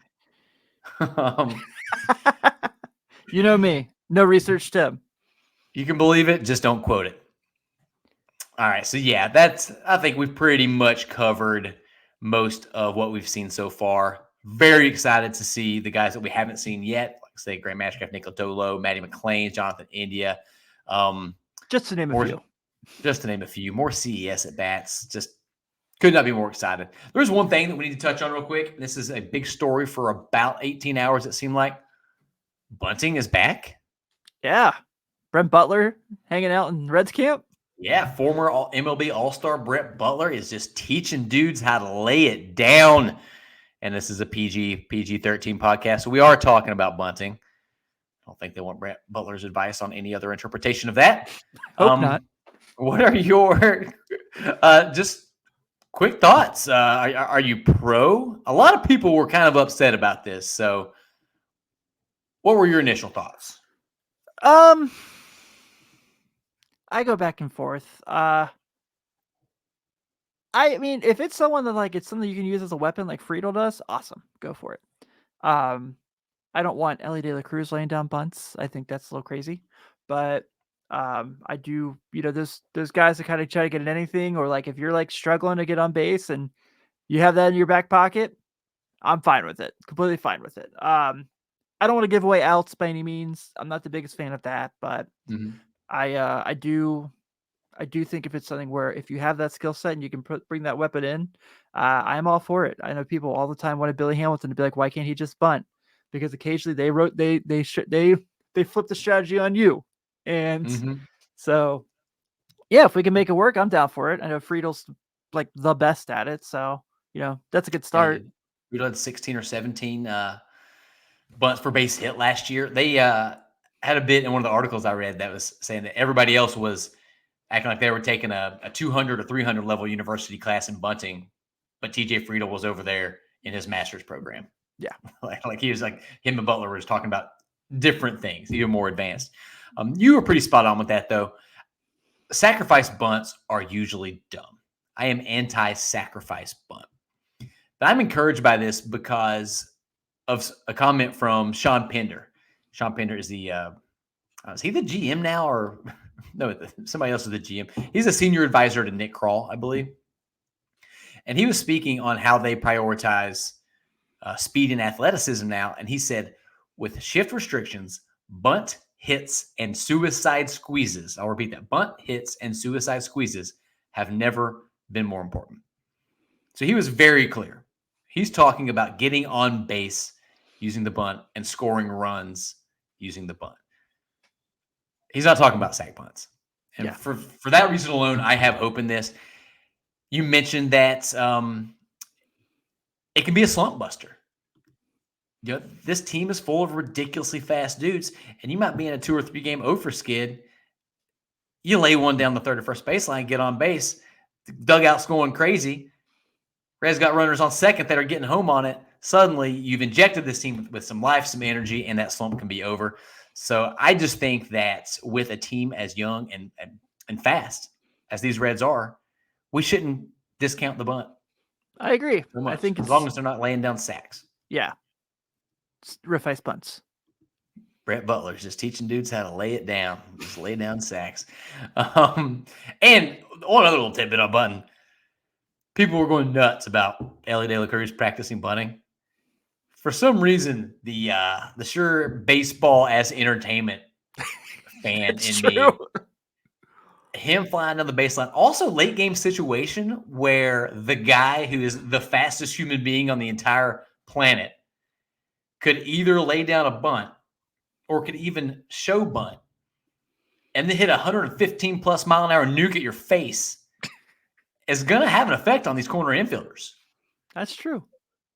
You know me. No research, Tim. You can believe it, just don't quote it. All right, so yeah, I think we've pretty much covered most of what we've seen so far. Very excited to see the guys that we haven't seen yet, like say Graham Ashcraft, Nick Lodolo, Matty McClain, Jonathan India. Just to name a few. Just to name a few. More CES at bats. Just could not be more excited. There's one thing that we need to touch on real quick. This is a big story for about 18 hours, it seemed like. Bunting is back. Yeah. Brent Butler hanging out in Reds camp. Yeah, former MLB All-Star Brett Butler is just teaching dudes how to lay it down. And this is a PG-13 podcast, so we are talking about bunting. I don't think they want Brett Butler's advice on any other interpretation of that. Hope not. What are your just quick thoughts? Are you pro? A lot of people were kind of upset about this. So what were your initial thoughts? I go back and forth. I mean, if it's someone that like it's something you can use as a weapon, like Friedel does, awesome, go for it. I don't want Ellie De La Cruz laying down bunts. I think that's a little crazy, but I do. You know, those guys that kind of try to get at anything, or like if you're like struggling to get on base and you have that in your back pocket, I'm fine with it. Completely fine with it. I don't want to give away outs by any means. I'm not the biggest fan of that, but I do think if it's something where if you have that skill set and you can bring that weapon in, I'm all for it. I know people all the time wanted Billy Hamilton to be like, why can't he just bunt? Because occasionally they flip the strategy on you, and so yeah, if we can make it work, I'm down for it. I know Friedel's like the best at it, so you know that's a good start. We had 16 or 17 bunts per base hit last year. They had a bit in one of the articles I read that was saying that everybody else was acting like they were taking a 200 or 300 level university class in bunting, but TJ Friedel was over there in his master's program. Yeah. like he was like, him and Butler were just talking about different things, even more advanced. You were pretty spot on with that, though. Sacrifice bunts are usually dumb. I am anti-sacrifice bunt. But I'm encouraged by this because of a comment from Sean Pender. Sean Pender is is he the GM now, or no, somebody else is the GM. He's a senior advisor to Nick Krall, I believe. And he was speaking on how they prioritize speed and athleticism now. And he said, with shift restrictions, bunt, hits, and suicide squeezes, I'll repeat that, bunt, hits, and suicide squeezes have never been more important. So he was very clear. He's talking about getting on base using the bunt and scoring runs using the bunt. He's not talking about sack bunts. And for that reason alone, I have hope in this. You mentioned that it can be a slump buster. You know, this team is full of ridiculously fast dudes, and you might be in a 2 or 3 game over skid. You lay one down the third or first baseline, get on base, the dugout's going crazy. Reds got runners on second that are getting home on it. Suddenly, you've injected this team with some life, some energy, and that slump can be over. So I just think that with a team as young and fast as these Reds are, we shouldn't discount the bunt. I agree. I think as long as they're not laying down sacks. Yeah. Riff ice bunts. Brett Butler's just teaching dudes how to lay it down. Just lay down sacks. And one other little tidbit on bunting. People were going nuts about Ellie De La Cruz practicing bunting. For some reason, the sure baseball as entertainment fan in me, him flying down the baseline. Also, late game situation where the guy who is the fastest human being on the entire planet could either lay down a bunt or could even show bunt and then hit a 115 plus mile an hour nuke at your face is going to have an effect on these corner infielders. That's true.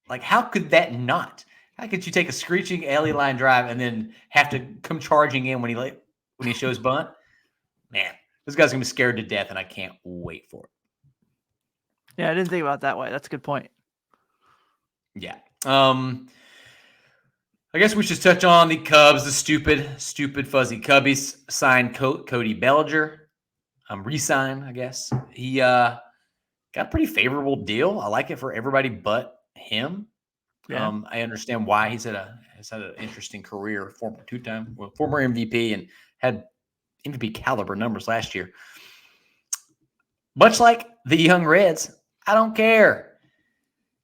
Like, how could that not? How could you take a screeching alley line drive and then have to come charging in when he shows bunt? Man, this guy's gonna be scared to death, and I can't wait for it. Yeah, I didn't think about it that way. That's a good point. Yeah. I guess we should touch on the Cubs. The stupid fuzzy Cubbies signed Cody Bellinger. Re-signed, I guess. He got a pretty favorable deal. I like it for everybody but him. Yeah. I understand why has had an interesting career, former MVP, and had MVP caliber numbers last year. Much like the young Reds, I don't care.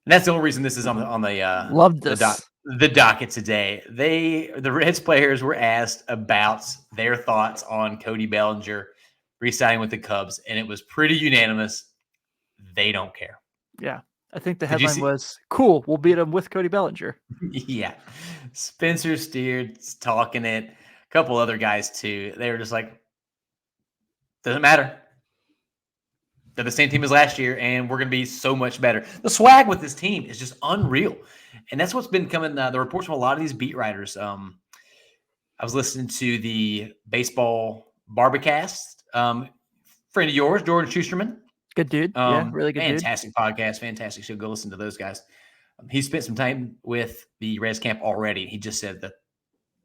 And that's the only reason this is on the Love this. The docket today. The Reds players were asked about their thoughts on Cody Bellinger re-signing with the Cubs, and it was pretty unanimous. They don't care. Yeah. I think the headline was, cool, we'll beat him with Cody Bellinger. Yeah. Spencer Steer's talking it. A couple other guys, too. They were just like, doesn't matter. They're the same team as last year, and we're going to be so much better. The swag with this team is just unreal. And that's what's been coming, the reports from a lot of these beat writers. I was listening to the Baseball Barbacast. Friend of yours, Jordan Schusterman. Good dude. Yeah, really good fantastic podcast, fantastic show. Go listen to those guys. He spent some time with the Reds camp already. He just said that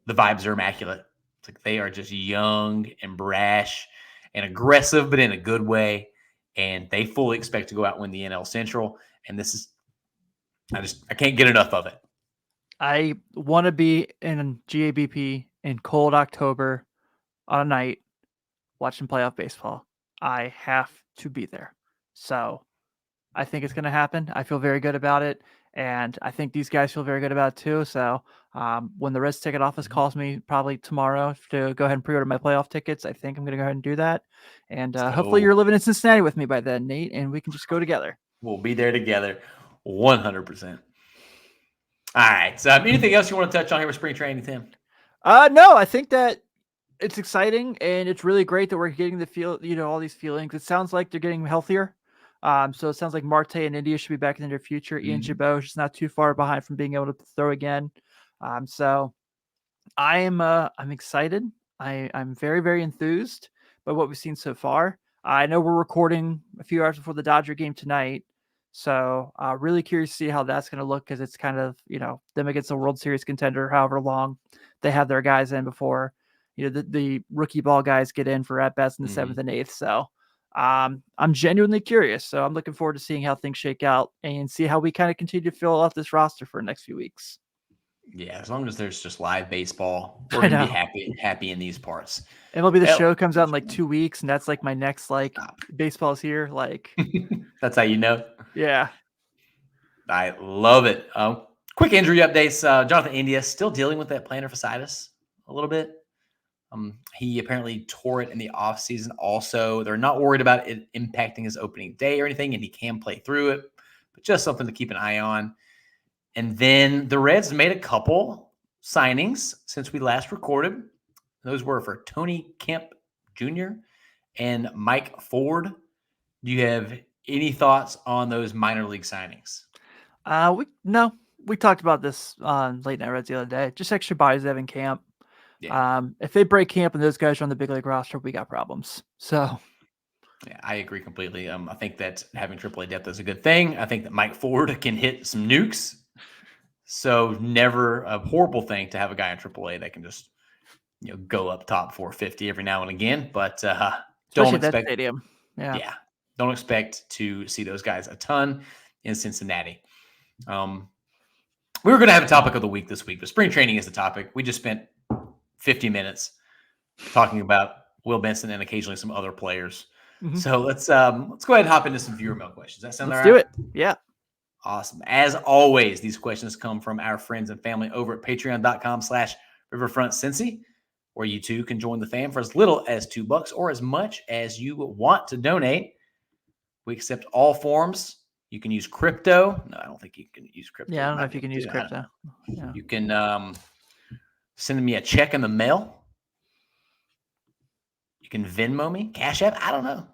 the vibes are immaculate. It's like they are just young and brash and aggressive, but in a good way. And they fully expect to go out and win the NL Central. And this is, I can't get enough of it. I want to be in GABP in cold October on a night watching playoff baseball. I have to be there. So I think it's going to happen. I feel very good about it. And I think these guys feel very good about it too. So when the Reds ticket office calls me probably tomorrow to go ahead and pre-order my playoff tickets, I think I'm going to go ahead and do that. And hopefully you're living in Cincinnati with me by then, Nate, and we can just go together. We'll be there together 100%. All right. So anything else you want to touch on here with spring training, Tim? No, I think that it's exciting and it's really great that we're getting the feel, all these feelings. It sounds like they're getting healthier. So it sounds like Marte and India should be back in the near future. Ian Jabot is just not too far behind from being able to throw again. So I'm excited. I'm very, very enthused by what we've seen so far. I know we're recording a few hours before the Dodger game tonight. So really curious to see how that's going to look, because it's kind of, them against a World Series contender, however long they have their guys in before, the rookie ball guys get in for at-bats in the 7th and 8th. So I'm genuinely curious. So I'm looking forward to seeing how things shake out and see how we kind of continue to fill out this roster for the next few weeks. Yeah, as long as there's just live baseball, we're going to be happy in these parts. MLB The Show comes out in like 2 weeks, and that's like my next, baseball's here. That's how you know. Yeah. I love it. Quick injury updates. Jonathan India still dealing with that plantar fasciitis a little bit. He apparently tore it in the offseason. Also, they're not worried about it impacting his opening day or anything, and he can play through it, but just something to keep an eye on. And then the Reds made a couple signings since we last recorded. Those were for Tony Kemp Jr. and Mike Ford. Do you have any thoughts on those minor league signings? We talked about this on Late Night Reds the other day. Just extra bodies they have in camp. Yeah. If they break camp and those guys are on the big league roster, we got problems. So yeah, I agree completely. I think that having AAA depth is a good thing. I think that Mike Ford can hit some nukes. So never a horrible thing to have a guy in AAA that can just, go up top 450 every now and again. But don't expect that stadium. Yeah. Don't expect to see those guys a ton in Cincinnati. We were going to have a topic of the week this week, but spring training is the topic. We just spent 50 minutes talking about Will Benson and occasionally some other players. Mm-hmm. So let's go ahead and hop into some viewer mail questions. Does that sound all right? Let's do it. Yeah. Awesome. As always, these questions come from our friends and family over at patreon.com/riverfrontcincy. where you too can join the fam for as little as $2 or as much as you want to donate. We accept all forms. You can use crypto. No, I don't think you can use crypto. Yeah, I don't know if you can use crypto. Yeah. You can send me a check in the mail. You can Venmo me, Cash App. I don't know.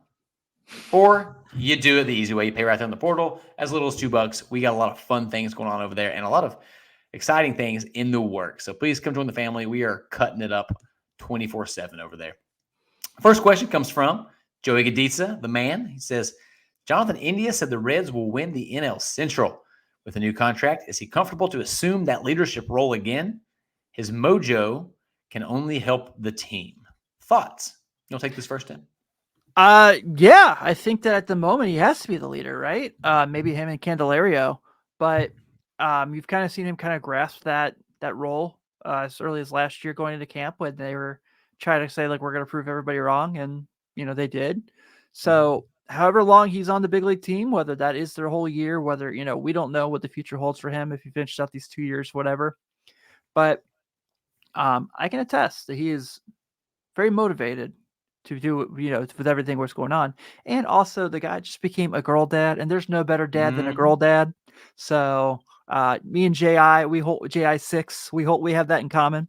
Or you do it the easy way. You pay right there on the portal, as little as $2. We got a lot of fun things going on over there and a lot of exciting things in the works. So please come join the family. We are cutting it up 24/7 over there. First question comes from Joey Gaditza, the man. He says, Jonathan India said the Reds will win the NL Central with a new contract. Is he comfortable to assume that leadership role again? His mojo can only help the team. Thoughts? You'll take this first, Tim? Yeah, I think that at the moment he has to be the leader, right? Maybe him and Candelario, but you've kind of seen him kind of grasp that role as early as last year going into camp when they were trying to say like we're going to prove everybody wrong, and they did. So however long he's on the big league team, whether that is their whole year, whether we don't know what the future holds for him if he finishes out these 2 years, whatever. But I can attest that he is very motivated to do with everything what's going on. And also the guy just became a girl dad, and there's no better dad than a girl dad. So me and JI, we hold JI6, we have that in common.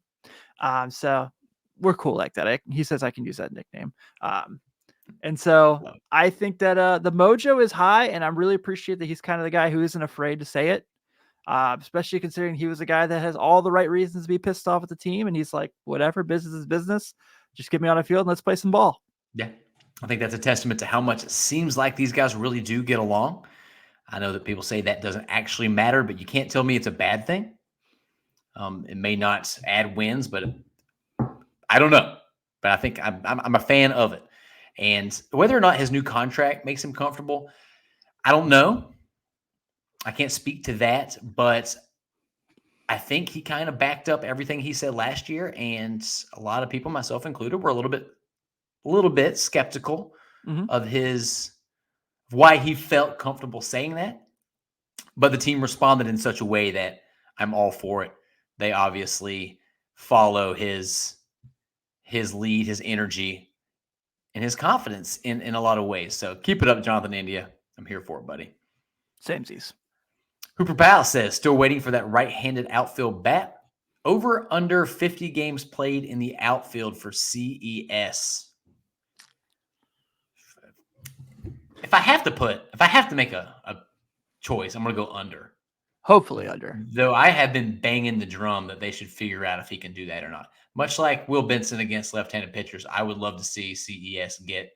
So we're cool like that. He says I can use that nickname. And so I think that the mojo is high, and I really appreciate that he's kind of the guy who isn't afraid to say it. Especially considering he was a guy that has all the right reasons to be pissed off at the team. And he's like, whatever, business is business. Just get me on a field and let's play some ball. Yeah. I think that's a testament to how much it seems like these guys really do get along. I know that people say that doesn't actually matter, but you can't tell me it's a bad thing. It may not add wins, but I don't know. But I think I'm a fan of it. And whether or not his new contract makes him comfortable, I don't know. I can't speak to that, but I think he kind of backed up everything he said last year, and a lot of people, myself included, were a little bit skeptical of why he felt comfortable saying that. But the team responded in such a way that I'm all for it. They obviously follow his lead, his energy, and his confidence in a lot of ways. So keep it up, Jonathan India. I'm here for it, buddy. Samesies. Hooper Powell says, still waiting for that right-handed outfield bat. Over under 50 games played in the outfield for CES. If I have to make a choice, I'm going to go under. Hopefully under. Though I have been banging the drum that they should figure out if he can do that or not. Much like Will Benson against left-handed pitchers, I would love to see CES get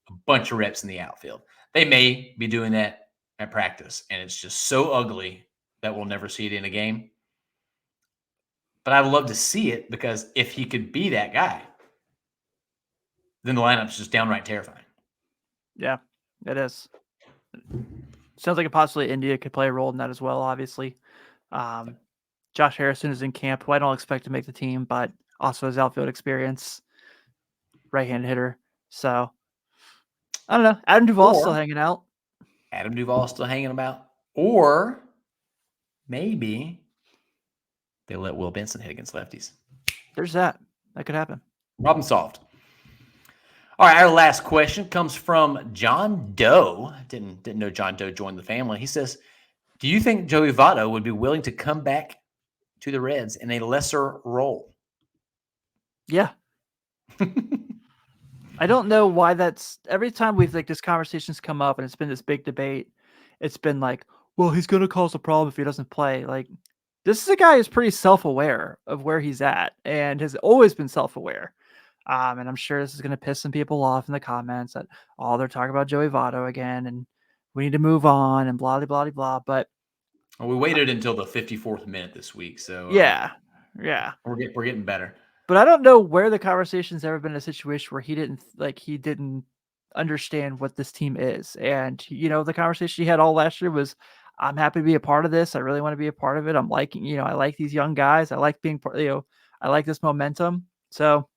a bunch of reps in the outfield. They may be doing that at practice, and it's just so ugly that we'll never see it in a game. But I'd love to see it, because if he could be that guy, then the lineup's just downright terrifying. Yeah, it is. Sounds like possibly India could play a role in that as well, obviously. Josh Harrison is in camp, who I don't expect to make the team, but also has outfield experience, right-handed hitter. So, I don't know. Adam Duvall's still hanging out. Adam Duvall's still hanging about. Or maybe they let Will Benson hit against lefties. There's that. That could happen. Problem solved. All right, our last question comes from John Doe. Didn't know John Doe joined the family. He says, do you think Joey Votto would be willing to come back to the Reds in a lesser role? Yeah. I don't know why that's every time we've this conversations come up and it's been this big debate. It's been like, well, he's going to cause a problem if he doesn't play. Like, this is a guy who's pretty self-aware of where he's at and has always been self-aware. And I'm sure this is going to piss some people off in the comments that, oh, they're talking about Joey Votto again and we need to move on and blah, blah, blah, blah. But we waited until the 54th minute this week. So yeah. We're getting better. But I don't know where the conversation's ever been in a situation where he didn't understand what this team is. And, the conversation he had all last year was, I'm happy to be a part of this. I really want to be a part of it. I'm liking, I like these young guys. I like being part, I like this momentum. So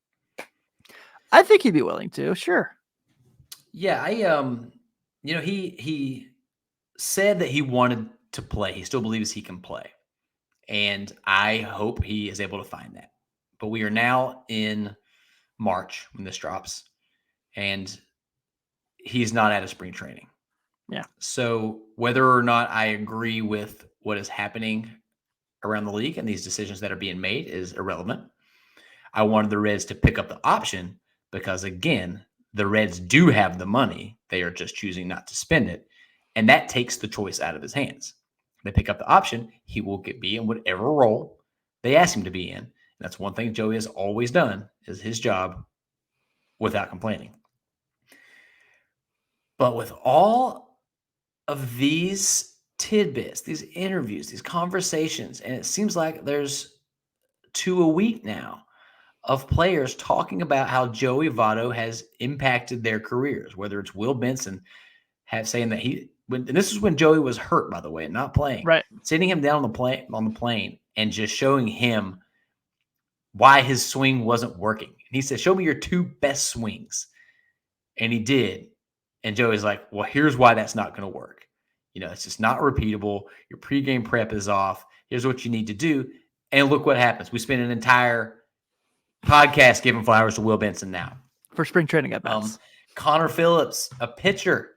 I think he'd be willing to, sure. Yeah. He said that he wanted to play. He still believes he can play. And I hope he is able to find that. But we are now in March when this drops, and he's not at a spring training. Yeah. So whether or not I agree with what is happening around the league and these decisions that are being made is irrelevant. I wanted the Reds to pick up the option because, again, the Reds do have the money. They are just choosing not to spend it. And that takes the choice out of his hands. They pick up the option. He will be in whatever role they ask him to be in. And that's one thing Joey has always done is his job without complaining. But with all of these tidbits, these interviews, these conversations, and it seems like there's 2 a week now of players talking about how Joey Votto has impacted their careers, whether it's Will Benson saying that and this is when Joey was hurt, by the way, not playing, Right. sitting him down on the plane and just showing him why his swing wasn't working. And he said, show me your 2 best swings. And he did. And Joey's like, well, here's why that's not going to work. It's just not repeatable. Your pregame prep is off. Here's what you need to do. And look what happens. We spent an entire podcast giving flowers to Will Benson now. For spring training at bats. Connor Phillips, a pitcher,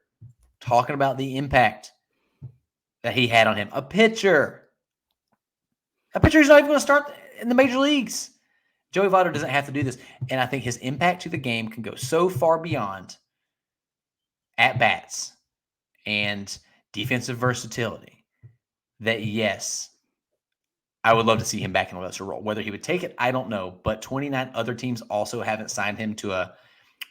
talking about the impact that he had on him. A pitcher who's not even going to start in the major leagues. Joey Votto doesn't have to do this. And I think his impact to the game can go so far beyond at-bats and defensive versatility that, yes, I would love to see him back in a lesser role. Whether he would take it, I don't know. But 29 other teams also haven't signed him to a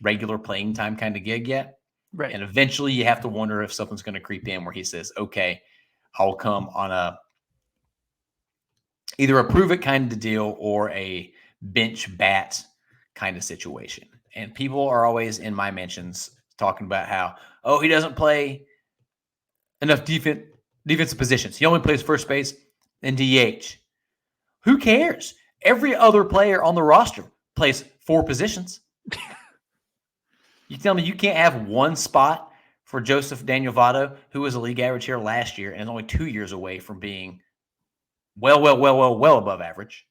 regular playing time kind of gig yet. Right. And eventually you have to wonder if something's going to creep in where he says, okay, I'll come on either a prove it kind of deal or a bench bat kind of situation. And people are always in my mentions talking about how, he doesn't play enough defensive positions. He only plays first base and DH. Who cares? Every other player on the roster plays 4 positions. You tell me you can't have one spot for Joseph Daniel Votto, who was a league average here last year and is only 2 years away from being well above average.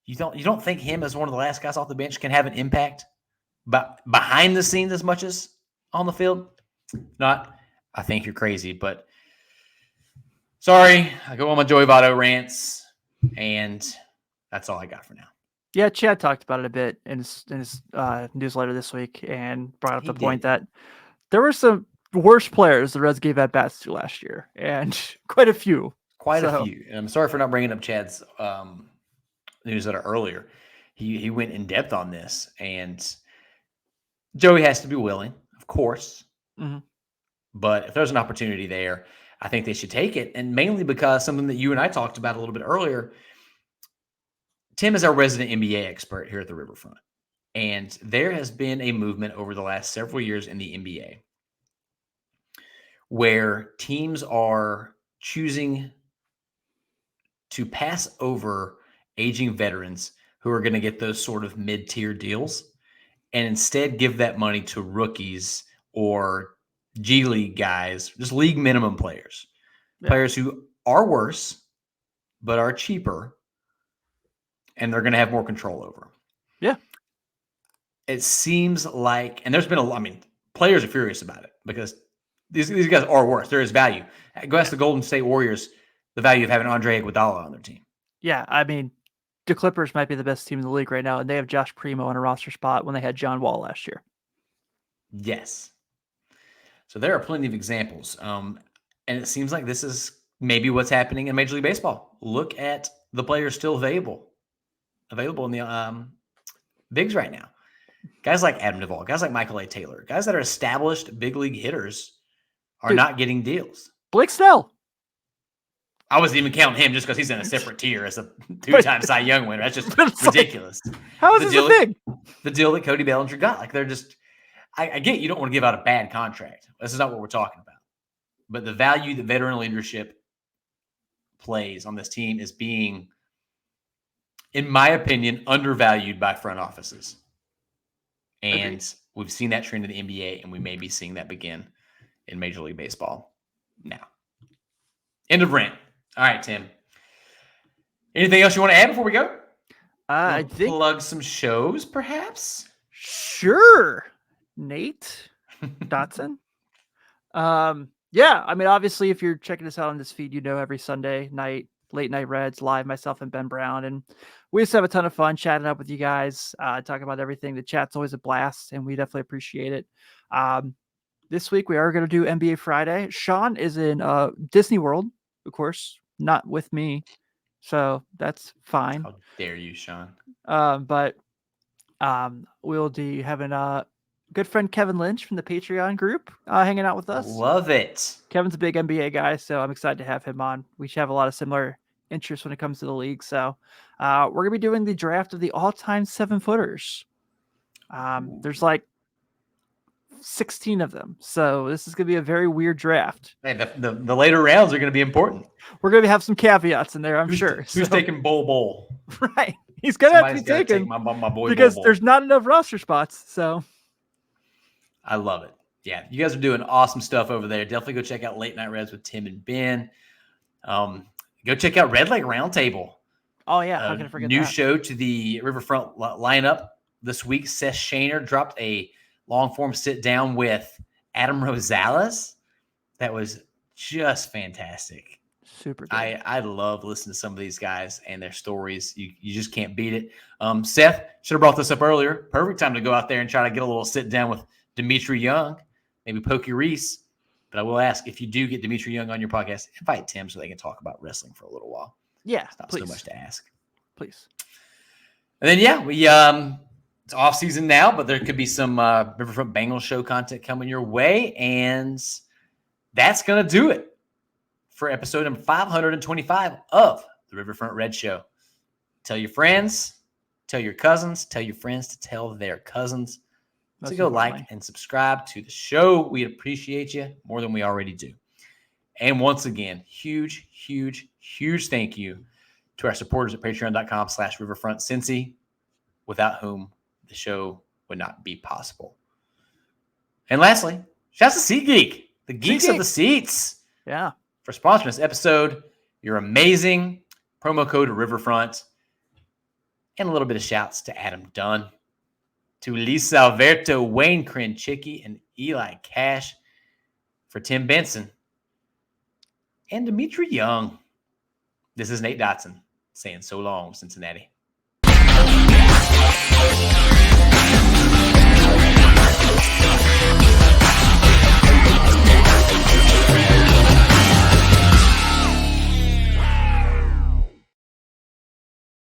You don't think him as one of the last guys off the bench can have an impact behind the scenes as much as on the field? Not. I think you're crazy, but sorry. I go on my Joey Votto rants, and that's all I got for now. Yeah, Chad talked about it a bit in his newsletter this week and brought up the point that there were some worse players the Reds gave at-bats to last year, and quite a few. A few. And I'm sorry for not bringing up Chad's newsletter earlier. He went in depth on this, and Joey has to be willing, of course. Mm-hmm. But if there's an opportunity there, I think they should take it. And mainly because something that you and I talked about a little bit earlier, Tim is our resident NBA expert here at the Riverfront. And there has been a movement over the last several years in the NBA where teams are choosing to pass over aging veterans who are going to get those sort of mid-tier deals and instead give that money to rookies or G League guys, just league minimum players, players who are worse but are cheaper, and they're going to have more control over. Yeah. It seems like, and there's been players are furious about it because these guys are worse. There is value. Go ask the Golden State Warriors the value of having Andre Iguodala on their team. Yeah, the Clippers might be the best team in the league right now, and they have Josh Primo in a roster spot when they had John Wall last year. Yes. So there are plenty of examples. And it seems like this is maybe what's happening in Major League Baseball. Look at the players still available in the bigs right now. Guys like Adam Duvall, guys like Michael A. Taylor, guys that are established big league hitters are not getting deals. Blake Snell. I wasn't even counting him just because he's in a separate tier as a 2-time Cy Young winner. That's just ridiculous. How is this a thing? The deal that Cody Bellinger got. Like, they're just – I get you don't want to give out a bad contract. This is not what we're talking about. But the value that veteran leadership plays on this team is being, in my opinion, undervalued by front offices. And we've seen that trend in the NBA, and we may be seeing that begin in Major League Baseball now. End of rant. All right, Tim. Anything else you want to add before we go? I Wanna think plug some shows, perhaps? sure, Nate Dotson. Yeah, I mean, obviously, if you're checking us out on this feed, every Sunday night, late night Reds live, myself and Ben Brown, and we just have a ton of fun chatting up with you guys, talking about everything. The chat's always a blast, and we definitely appreciate it. This week we are going to do NBA Friday. Sean is in Disney World, of course, not with me, so that's fine. How dare you, Sean? But we'll be having good friend Kevin Lynch from the Patreon group hanging out with us. Love it. Kevin's a big NBA guy, so I'm excited to have him on. We should have a lot of similar interests when it comes to the league. So we're going to be doing the draft of the all-time 7-footers. There's like 16 of them. So this is going to be a very weird draft. Hey, the later rounds are going to be important. We're going to have some caveats in there, I'm sure. Who's taking Bull? Right. He's going to have to be taken take my boy because Bull. there's not enough roster spots. So I love it. Yeah, you guys are doing awesome stuff over there. Definitely go check out Late Night Reds with Tim and Ben. Go check out Red Leg Roundtable. Oh, yeah. How can I forget new that? show to the Riverfront lineup this week. Seth Shaner dropped a long-form sit-down with Adam Rosales. That was just fantastic. Super good. I love listening to some of these guys and their stories. You just can't beat it. Seth, should have brought this up earlier. Perfect time to go out there and try to get a little sit-down with Dimitri Young, maybe Pokey Reese. But I will ask, if you do get Dimitri Young on your podcast, invite Tim so they can talk about wrestling for a little while. Yeah, it's not please. so much to ask. Please. And then, we it's off season now, but there could be some Riverfront Bengals show content coming your way, and that's gonna do it for episode number 525 of the Riverfront Red Show. Tell your friends, tell your cousins, tell your friends to tell their cousins. So go like and subscribe to the show. We appreciate you more than we already do. And once again, huge, huge, huge thank you to our supporters at patreon.com/riverfrontcincy, without whom the show would not be possible. And lastly, shout out to SeatGeek, the geeks of the seats. Yeah. For sponsoring this episode. You're amazing. Promo code Riverfront. And a little bit of shouts to Adam Dunn, to Lisa Alberto, Wayne Krenchicki, and Eli Cash, for Tim Benson and Dimitri Young. This is Nate Dotson saying so long, Cincinnati.